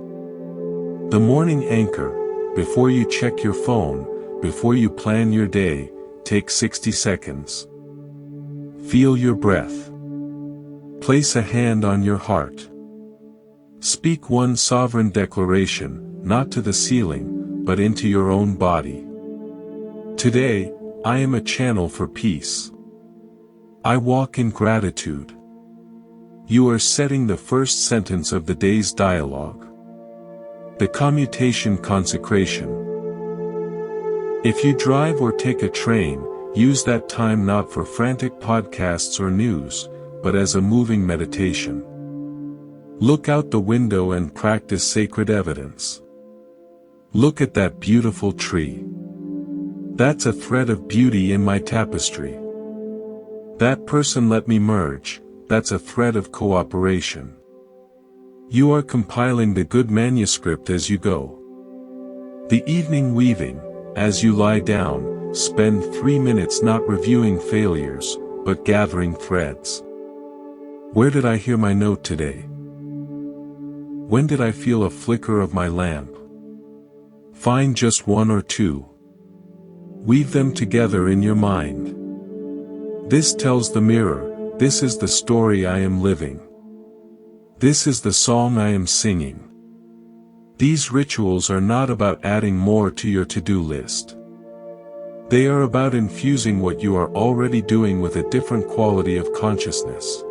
[SPEAKER 1] The morning anchor, before you check your phone, before you plan your day, take 60 seconds. Feel your breath. Place a hand on your heart. Speak one sovereign declaration, not to the ceiling, but into your own body. Today, I am a channel for peace. I walk in gratitude. You are setting the first sentence of the day's dialogue. The commutation consecration. If you drive or take a train, use that time not for frantic podcasts or news, but as a moving meditation. Look out the window and practice sacred evidence. Look at that beautiful tree. That's a thread of beauty in my tapestry. That person let me merge, that's a thread of cooperation. You are compiling the good manuscript as you go. The evening weaving, as you lie down, spend 3 minutes not reviewing failures, but gathering threads. Where did I hear my note today? When did I feel a flicker of my lamp? Find just one or two. Weave them together in your mind. This tells the mirror, this is the story I am living. This is the song I am singing. These rituals are not about adding more to your to-do list. They are about infusing what you are already doing with a different quality of consciousness.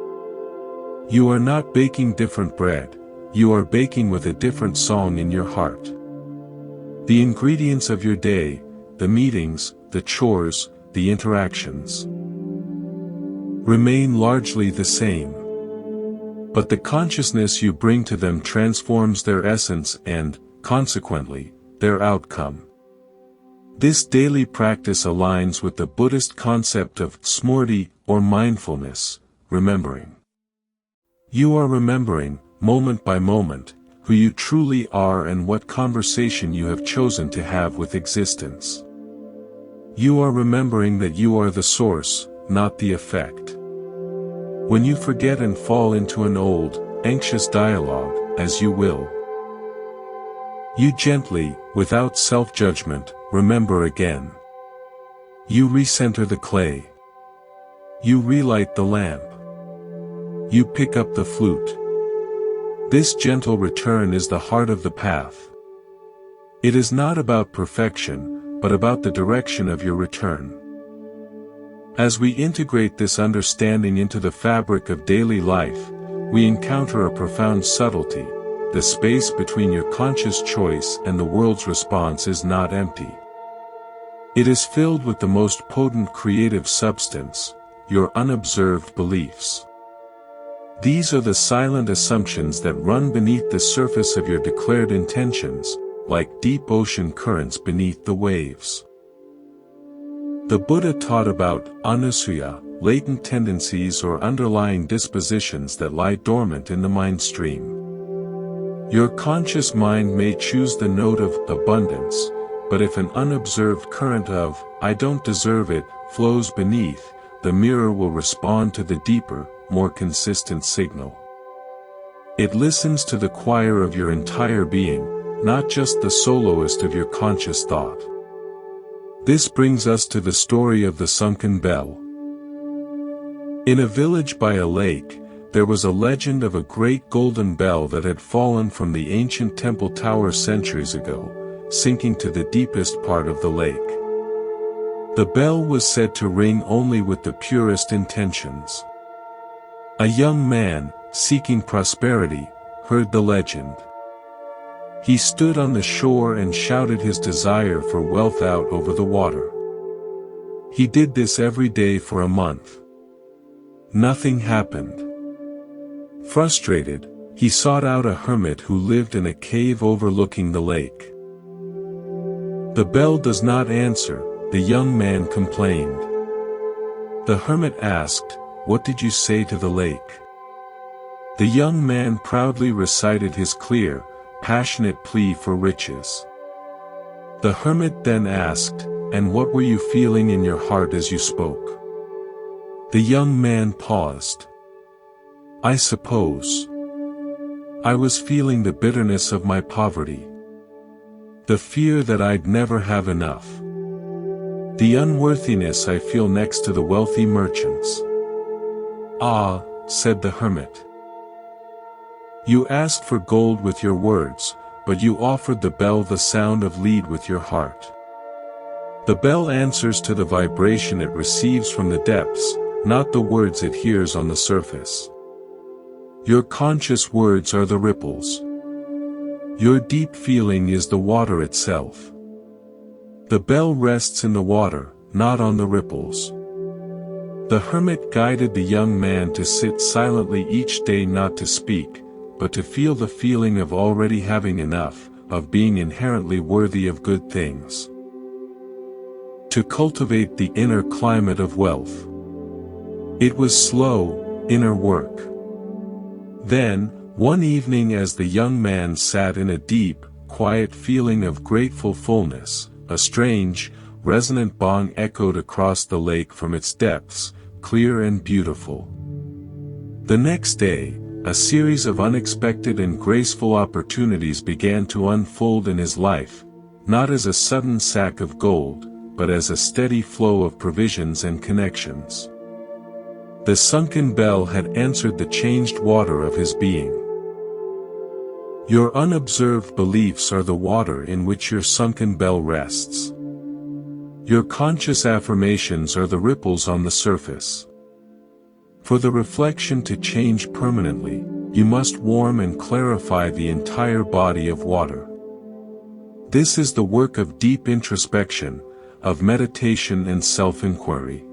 [SPEAKER 1] You are not baking different bread, you are baking with a different song in your heart. The ingredients of your day, the meetings, the chores, the interactions, remain largely the same. But the consciousness you bring to them transforms their essence and, consequently, their outcome. This daily practice aligns with the Buddhist concept of smrti, or mindfulness, remembering. You are remembering, moment by moment, who you truly are and what conversation you have chosen to have with existence. You are remembering that you are the source, not the effect. When you forget and fall into an old, anxious dialogue, as you will, you gently, without self-judgment, remember again. You recenter the clay. You relight the lamp. You pick up the flute. This gentle return is the heart of the path. It is not about perfection, but about the direction of your return. As we integrate this understanding into the fabric of daily life, we encounter a profound subtlety. The space between your conscious choice and the world's response is not empty. It is filled with the most potent creative substance, your unobserved beliefs. These are the silent assumptions that run beneath the surface of your declared intentions, like deep ocean currents beneath the waves. The Buddha taught about anussaya, latent tendencies or underlying dispositions that lie dormant in the mind stream. Your conscious mind may choose the note of abundance, but if an unobserved current of, "I don't deserve it," flows beneath, the mirror will respond to the deeper, more consistent signal. It listens to the choir of your entire being, not just the soloist of your conscious thought. This brings us to the story of the sunken bell. In a village by a lake, there was a legend of a great golden bell that had fallen from the ancient temple tower centuries ago, sinking to the deepest part of the lake. The bell was said to ring only with the purest intentions. A young man, seeking prosperity, heard the legend. He stood on the shore and shouted his desire for wealth out over the water. He did this every day for a month. Nothing happened. Frustrated, he sought out a hermit who lived in a cave overlooking the lake. "The bell does not answer," the young man complained. The hermit asked, "What did you say to the lake?" The young man proudly recited his clear, passionate plea for riches. The hermit then asked, "And what were you feeling in your heart as you spoke?" The young man paused. "I suppose I was feeling the bitterness of my poverty. The fear that I'd never have enough. The unworthiness I feel next to the wealthy merchants." "Ah," said the hermit. "You asked for gold with your words, but you offered the bell the sound of lead with your heart. The bell answers to the vibration it receives from the depths, not the words it hears on the surface. Your conscious words are the ripples. Your deep feeling is the water itself. The bell rests in the water, not on the ripples." The hermit guided the young man to sit silently each day, not to speak, but to feel the feeling of already having enough, of being inherently worthy of good things. To cultivate the inner climate of wealth. It was slow, inner work. Then, one evening as the young man sat in a deep, quiet feeling of grateful fullness, a strange, resonant bong echoed across the lake from its depths, clear and beautiful. The next day, a series of unexpected and graceful opportunities began to unfold in his life, not as a sudden sack of gold, but as a steady flow of provisions and connections. The sunken bell had answered the changed water of his being. Your unobserved beliefs are the water in which your sunken bell rests. Your conscious affirmations are the ripples on the surface. For the reflection to change permanently, you must warm and clarify the entire body of water. This is the work of deep introspection, of meditation and self-inquiry.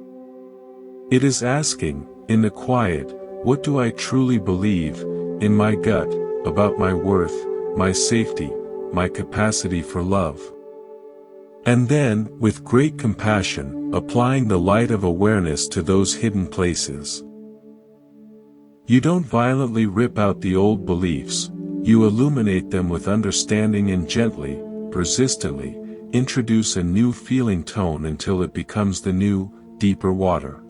[SPEAKER 1] It is asking, in the quiet, what do I truly believe, in my gut, about my worth, my safety, my capacity for love? And then, with great compassion, applying the light of awareness to those hidden places. You don't violently rip out the old beliefs, you illuminate them with understanding and gently, persistently, introduce a new feeling tone until it becomes the new, deeper water.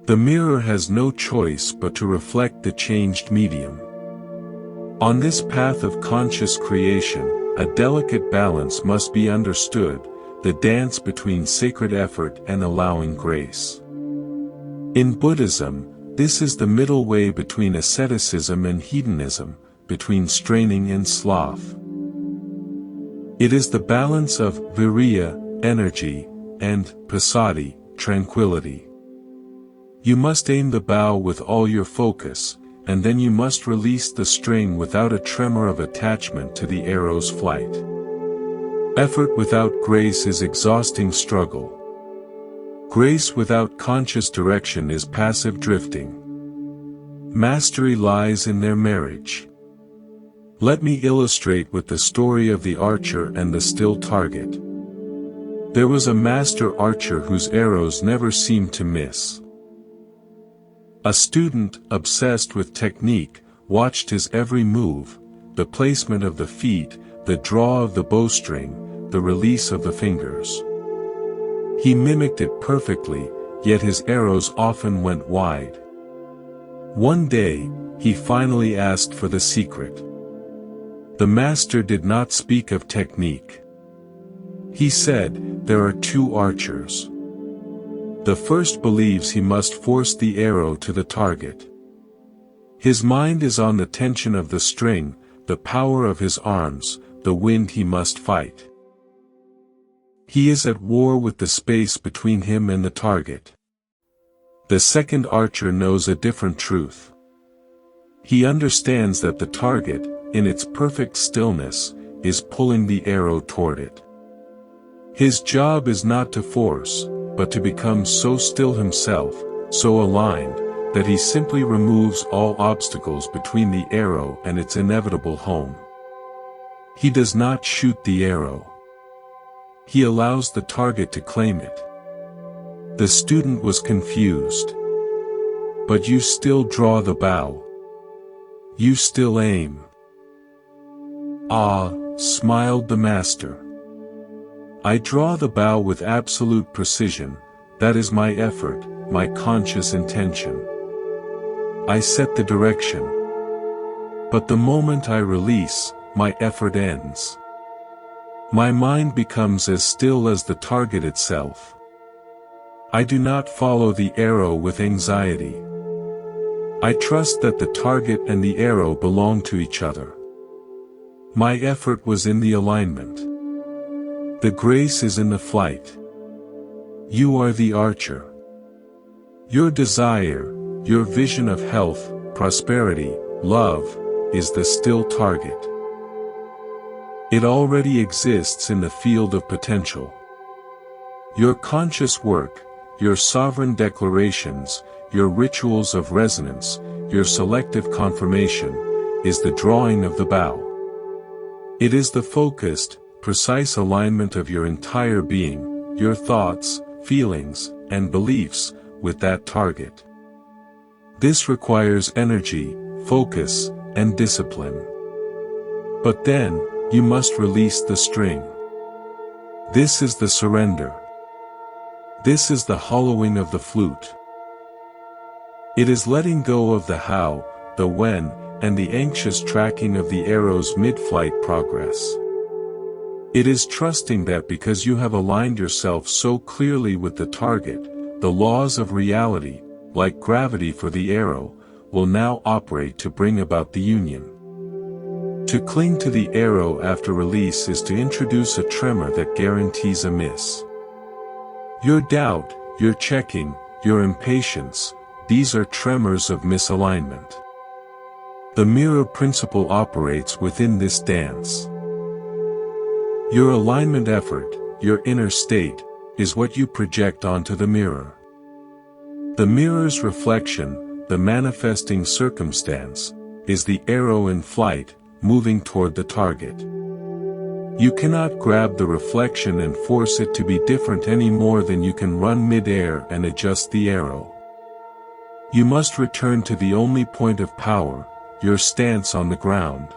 [SPEAKER 1] The mirror has no choice but to reflect the changed medium. On this path of conscious creation, a delicate balance must be understood, the dance between sacred effort and allowing grace. In Buddhism, this is the middle way between asceticism and hedonism, between straining and sloth. It is the balance of virya, energy, and passaddhi, tranquility. You must aim the bow with all your focus, and then you must release the string without a tremor of attachment to the arrow's flight. Effort without grace is exhausting struggle. Grace without conscious direction is passive drifting. Mastery lies in their marriage. Let me illustrate with the story of the archer and the still target. There was a master archer whose arrows never seemed to miss. A student, obsessed with technique, watched his every move, the placement of the feet, the draw of the bowstring, the release of the fingers. He mimicked it perfectly, yet his arrows often went wide. One day, he finally asked for the secret. The master did not speak of technique. He said, "There are two archers. The first believes he must force the arrow to the target. His mind is on the tension of the string, the power of his arms, the wind he must fight. He is at war with the space between him and the target. The second archer knows a different truth. He understands that the target, in its perfect stillness, is pulling the arrow toward it. His job is not to force, but to become so still himself, so aligned, that he simply removes all obstacles between the arrow and its inevitable home. He does not shoot the arrow. He allows the target to claim it." The student was confused. "But you still draw the bow. You still aim." "Ah," smiled the master. "I draw the bow with absolute precision, that is my effort, my conscious intention. I set the direction. But the moment I release, my effort ends. My mind becomes as still as the target itself. I do not follow the arrow with anxiety. I trust that the target and the arrow belong to each other. My effort was in the alignment. The grace is in the flight. You are the archer. Your desire, your vision of health, prosperity, love, is the still target. It already exists in the field of potential. Your conscious work, your sovereign declarations, your rituals of resonance, your selective confirmation, is the drawing of the bow. It is the focused, precise alignment of your entire being, your thoughts, feelings, and beliefs, with that target. This requires energy, focus, and discipline. But then, you must release the string. This is the surrender. This is the hollowing of the flute. It is letting go of the how, the when, and the anxious tracking of the arrow's mid-flight progress. It is trusting that because you have aligned yourself so clearly with the target, the laws of reality, like gravity for the arrow, will now operate to bring about the union. To cling to the arrow after release is to introduce a tremor that guarantees a miss. Your doubt, your checking, your impatience, these are tremors of misalignment. The mirror principle operates within this dance. Your alignment effort, your inner state, is what you project onto the mirror. The mirror's reflection, the manifesting circumstance, is the arrow in flight, moving toward the target. You cannot grab the reflection and force it to be different any more than you can run mid-air and adjust the arrow. You must return to the only point of power, your stance on the ground.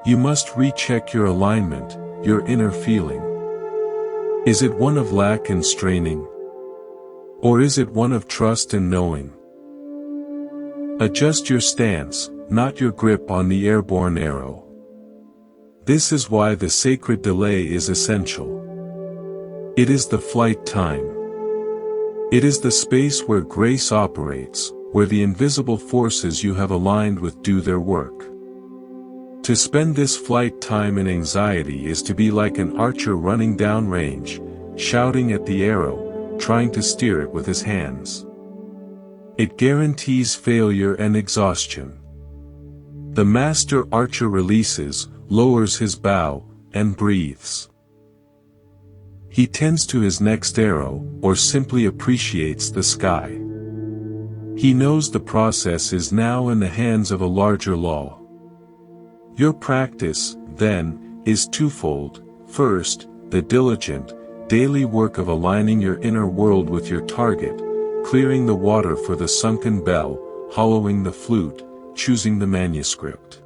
[SPEAKER 1] You must recheck your alignment, your inner feeling. Is it one of lack and straining? Or is it one of trust and knowing? Adjust your stance, not your grip on the airborne arrow. This is why the sacred delay is essential. It is the flight time. It is the space where grace operates, where the invisible forces you have aligned with do their work. To spend this flight time in anxiety is to be like an archer running downrange, shouting at the arrow, trying to steer it with his hands. It guarantees failure and exhaustion. The master archer releases, lowers his bow, and breathes. He tends to his next arrow, or simply appreciates the sky. He knows the process is now in the hands of a larger law. Your practice, then, is twofold. First, the diligent, daily work of aligning your inner world with your target, clearing the water for the sunken bell, hollowing the flute, choosing the manuscript.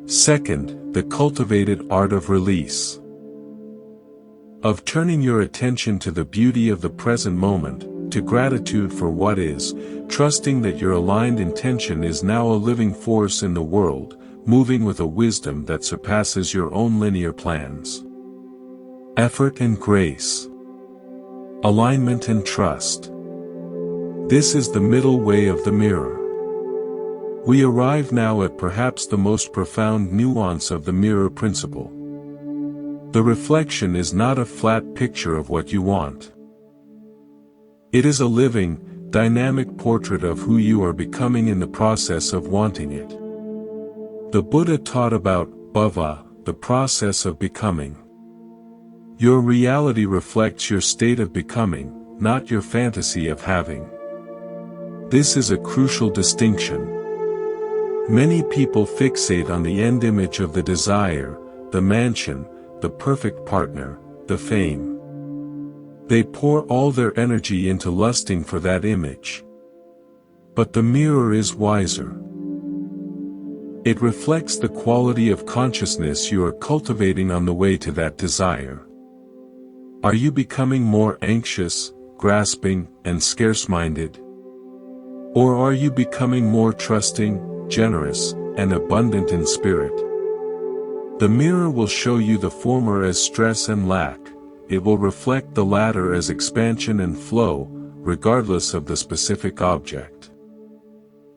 [SPEAKER 1] Second, the cultivated art of release. of turning your attention to the beauty of the present moment, to gratitude for what is, trusting that your aligned intention is now a living force in the world, moving with a wisdom that surpasses your own linear plans. Effort and grace. Alignment and trust. This is the middle way of the mirror. We arrive now at perhaps the most profound nuance of the mirror principle. The reflection is not a flat picture of what you want. It is a living, dynamic portrait of who you are becoming in the process of wanting it. The Buddha taught about bhava, the process of becoming. Your reality reflects your state of becoming, not your fantasy of having. This is a crucial distinction. Many people fixate on the end image of the desire, the mansion, the perfect partner, the fame. They pour all their energy into lusting for that image. But the mirror is wiser. It reflects the quality of consciousness you are cultivating on the way to that desire. Are you becoming more anxious, grasping, and scarce-minded? Or are you becoming more trusting, generous, and abundant in spirit? The mirror will show you the former as stress and lack. It will reflect the latter as expansion and flow, regardless of the specific object.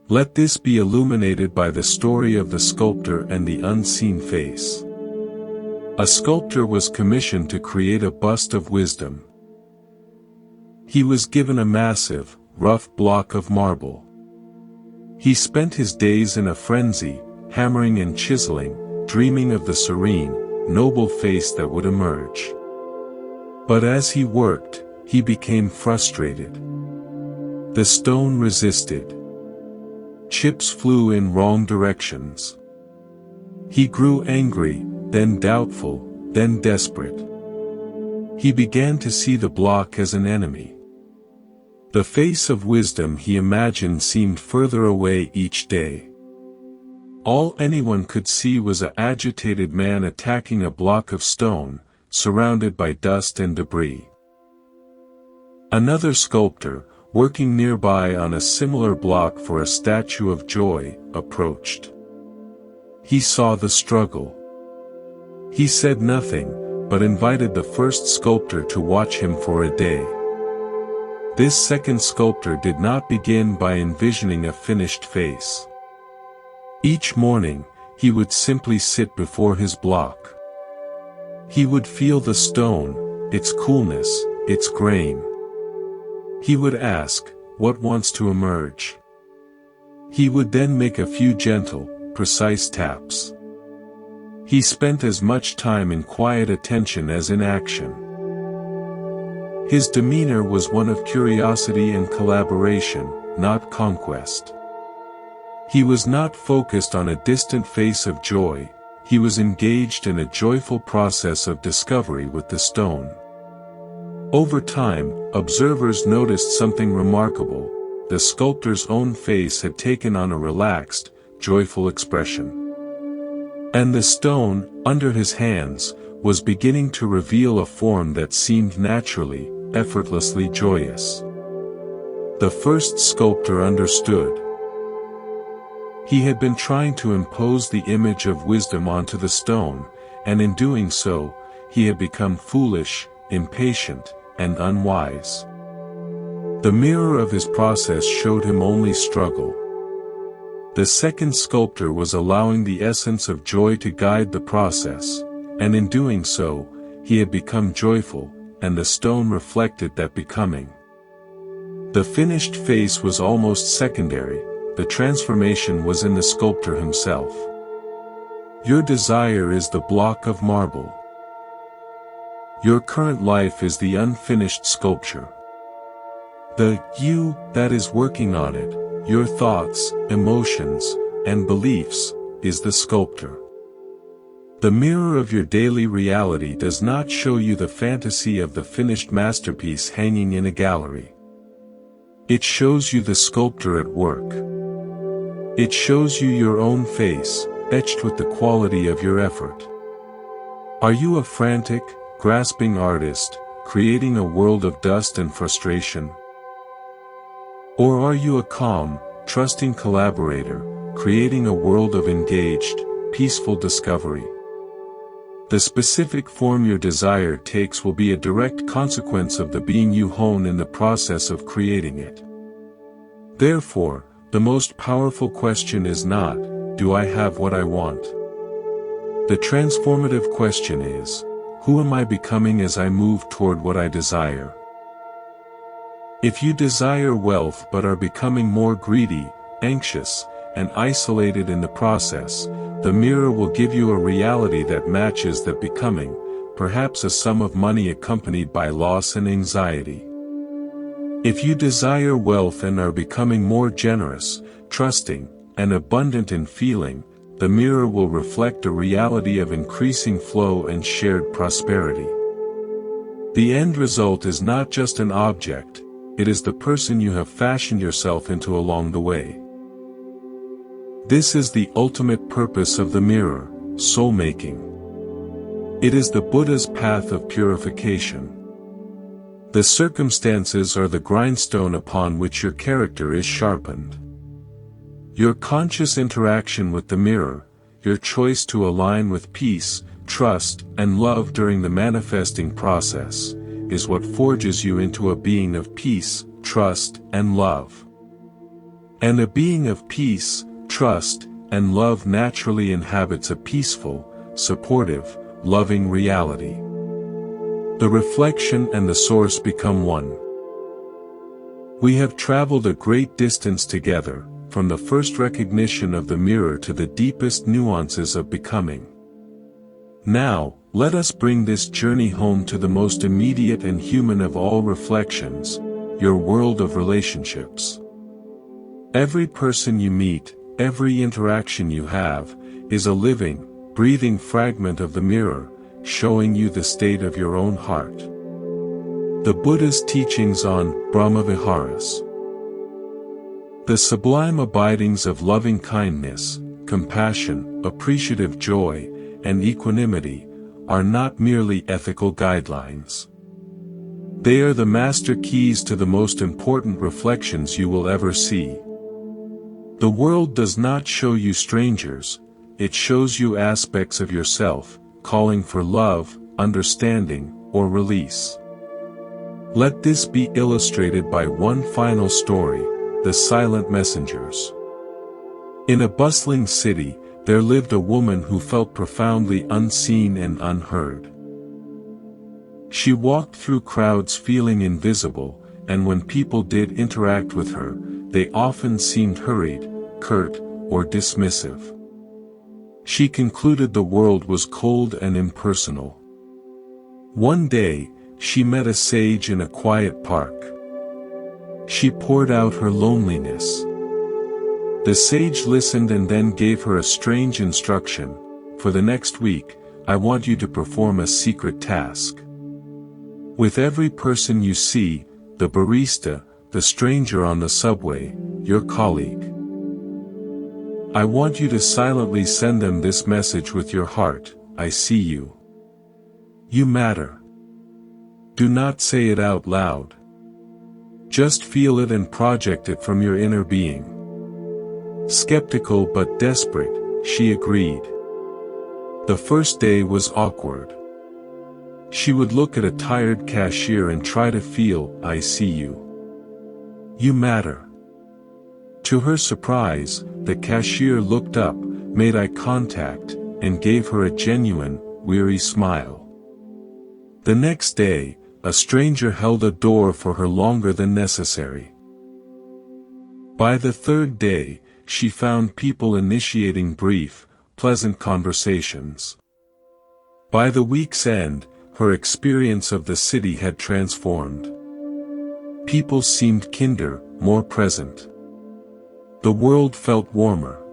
[SPEAKER 1] Let this be illuminated by the story of the sculptor and the unseen face. A sculptor was commissioned to create a bust of wisdom. He was given a massive, rough block of marble. He spent his days in a frenzy, hammering and chiseling, dreaming of the serene, noble face that would emerge. But as he worked, he became frustrated. The stone resisted. Chips flew in wrong directions. He grew angry, then doubtful, then desperate. He began to see the block as an enemy. The face of wisdom he imagined seemed further away each day. All anyone could see was an agitated man attacking a block of stone, surrounded by dust and debris. Another sculptor, working nearby on a similar block for a statue of joy, approached. He saw the struggle. He said nothing, but invited the first sculptor to watch him for a day. This second sculptor did not begin by envisioning a finished face. Each morning, he would simply sit before his block. He would feel the stone, its coolness, its grain. He would ask, what wants to emerge? He would then make a few gentle, precise taps. He spent as much time in quiet attention as in action. His demeanor was one of curiosity and collaboration, not conquest. He was not focused on a distant face of joy. He was engaged in a joyful process of discovery with the stone. Over time, observers noticed something remarkable. The sculptor's own face had taken on a relaxed, joyful expression. And the stone, under his hands, was beginning to reveal a form that seemed naturally, effortlessly joyous. The first sculptor understood. He had been trying to impose the image of wisdom onto the stone, and in doing so, he had become foolish, impatient, and unwise. The mirror of his process showed him only struggle. The second sculptor was allowing the essence of joy to guide the process, and in doing so, he had become joyful, and the stone reflected that becoming. The finished face was almost secondary. The transformation was in the sculptor himself. Your desire is the block of marble. Your current life is the unfinished sculpture. The you that is working on it, your thoughts, emotions, and beliefs, is the sculptor. The mirror of your daily reality does not show you the fantasy of the finished masterpiece hanging in a gallery. It shows you the sculptor at work. It shows you your own face, etched with the quality of your effort. Are you a frantic, grasping artist, creating a world of dust and frustration? Or are you a calm, trusting collaborator, creating a world of engaged, peaceful discovery? The specific form your desire takes will be a direct consequence of the being you hone in the process of creating it. Therefore, the most powerful question is not, do I have what I want? The transformative question is, who am I becoming as I move toward what I desire? If you desire wealth but are becoming more greedy, anxious, and isolated in the process, the mirror will give you a reality that matches that becoming, perhaps a sum of money accompanied by loss and anxiety. If you desire wealth and are becoming more generous, trusting, and abundant in feeling, the mirror will reflect a reality of increasing flow and shared prosperity. The end result is not just an object, it is the person you have fashioned yourself into along the way. This is the ultimate purpose of the mirror, soul-making. It is the Buddha's path of purification. The circumstances are the grindstone upon which your character is sharpened. Your conscious interaction with the mirror, your choice to align with peace, trust, and love during the manifesting process, is what forges you into a being of peace, trust, and love. And a being of peace, trust, and love naturally inhabits a peaceful, supportive, loving reality. The reflection and the source become one. We have traveled a great distance together, from the first recognition of the mirror to the deepest nuances of becoming. Now, let us bring this journey home to the most immediate and human of all reflections, your world of relationships. Every person you meet, every interaction you have, is a living, breathing fragment of the mirror, showing you the state of your own heart. The Buddha's teachings on Brahmaviharas. The sublime abidings of loving kindness, compassion, appreciative joy, and equanimity, are not merely ethical guidelines. They are the master keys to the most important reflections you will ever see. The world does not show you strangers, it shows you aspects of yourself, calling for love, understanding, or release. Let this be illustrated by one final story, the silent messengers. In a bustling city, there lived a woman who felt profoundly unseen and unheard. She walked through crowds feeling invisible, and when people did interact with her, they often seemed hurried, curt, or dismissive. She concluded the world was cold and impersonal. One day, she met a sage in a quiet park. She poured out her loneliness. The sage listened and then gave her a strange instruction: for the next week, I want you to perform a secret task. With every person you see, the barista, the stranger on the subway, your colleague, I want you to silently send them this message with your heart: I see you. You matter. Do not say it out loud. Just feel it and project it from your inner being. Skeptical but desperate, she agreed. The first day was awkward. She would look at a tired cashier and try to feel, I see you. You matter. To her surprise, the cashier looked up, made eye contact, and gave her a genuine, weary smile. The next day, a stranger held a door for her longer than necessary. By the third day, she found people initiating brief, pleasant conversations. By the week's end, her experience of the city had transformed. People seemed kinder, more present. The world felt warmer.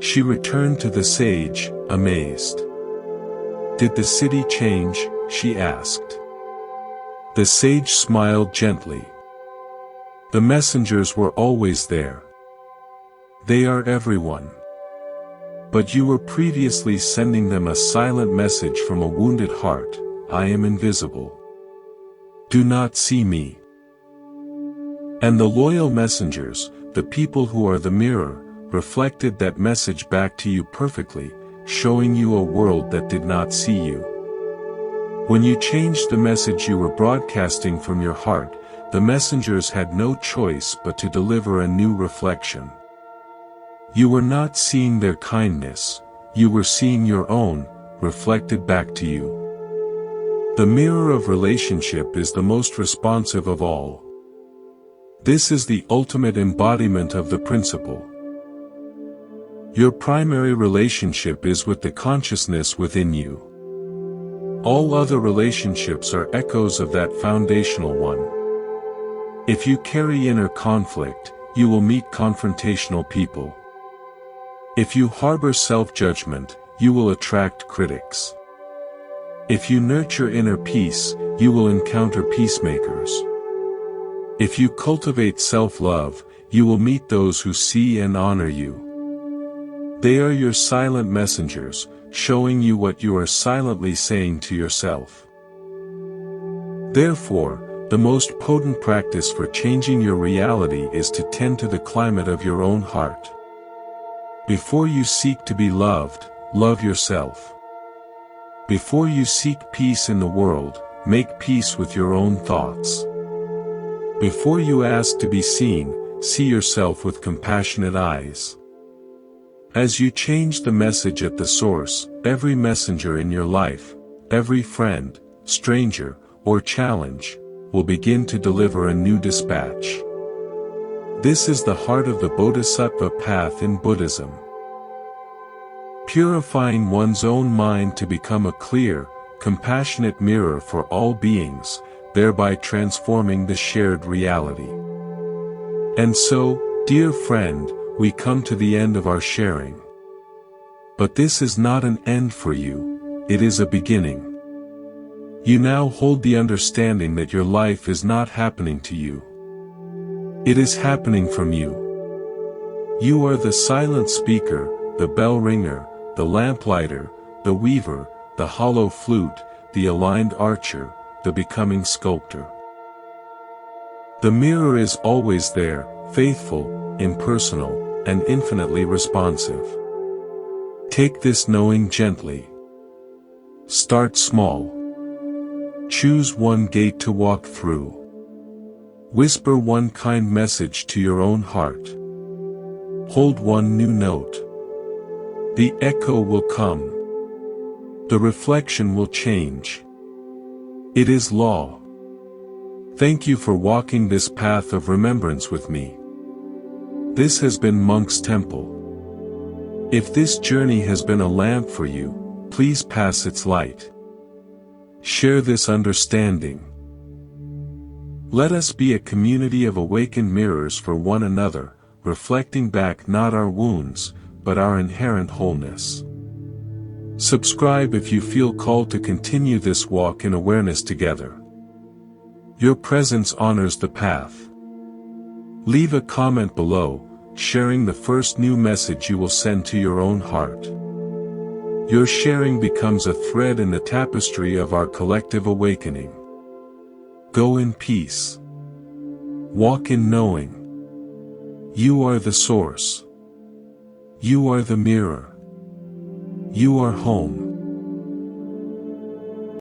[SPEAKER 1] She returned to the sage, amazed. Did the city change? She asked. The sage smiled gently. The messengers were always there. They are everyone. But you were previously sending them a silent message from a wounded heart, I am invisible. Do not see me. And the loyal messengers, the people who are the mirror, reflected that message back to you perfectly, showing you a world that did not see you. When you changed the message you were broadcasting from your heart, the messengers had no choice but to deliver a new reflection. You were not seeing their kindness, you were seeing your own, reflected back to you. The mirror of relationship is the most responsive of all. This is the ultimate embodiment of the principle. Your primary relationship is with the consciousness within you. All other relationships are echoes of that foundational one. If you carry inner conflict, you will meet confrontational people. If you harbor self-judgment, you will attract critics. If you nurture inner peace, you will encounter peacemakers. If you cultivate self-love, you will meet those who see and honor you. They are your silent messengers, showing you what you are silently saying to yourself. Therefore, the most potent practice for changing your reality is to tend to the climate of your own heart. Before you seek to be loved, love yourself. Before you seek peace in the world, make peace with your own thoughts. Before you ask to be seen, see yourself with compassionate eyes. As you change the message at the source, every messenger in your life, every friend, stranger, or challenge, will begin to deliver a new dispatch. This is the heart of the Bodhisattva path in Buddhism. Purifying one's own mind to become a clear, compassionate mirror for all beings, thereby transforming the shared reality. And so, dear friend, we come to the end of our sharing. But this is not an end for you, it is a beginning. You now hold the understanding that your life is not happening to you. It is happening from you. You are the silent speaker, the bell ringer, the lamplighter, the weaver, the hollow flute, the aligned archer, the becoming sculptor. The mirror is always there, faithful, impersonal, and infinitely responsive. Take this knowing gently. Start small. Choose one gate to walk through. Whisper one kind message to your own heart. Hold one new note. The echo will come. The reflection will change. It is law. Thank you for walking this path of remembrance with me. This has been Monk's Temple. If this journey has been a lamp for you, please pass its light. Share this understanding. Let us be a community of awakened mirrors for one another, reflecting back not our wounds, but our inherent wholeness. Subscribe if you feel called to continue this walk in awareness together. Your presence honors the path. Leave a comment below, sharing the first new message you will send to your own heart. Your sharing becomes a thread in the tapestry of our collective awakening. Go in peace. Walk in knowing. You are the source. You are the mirror. You are home.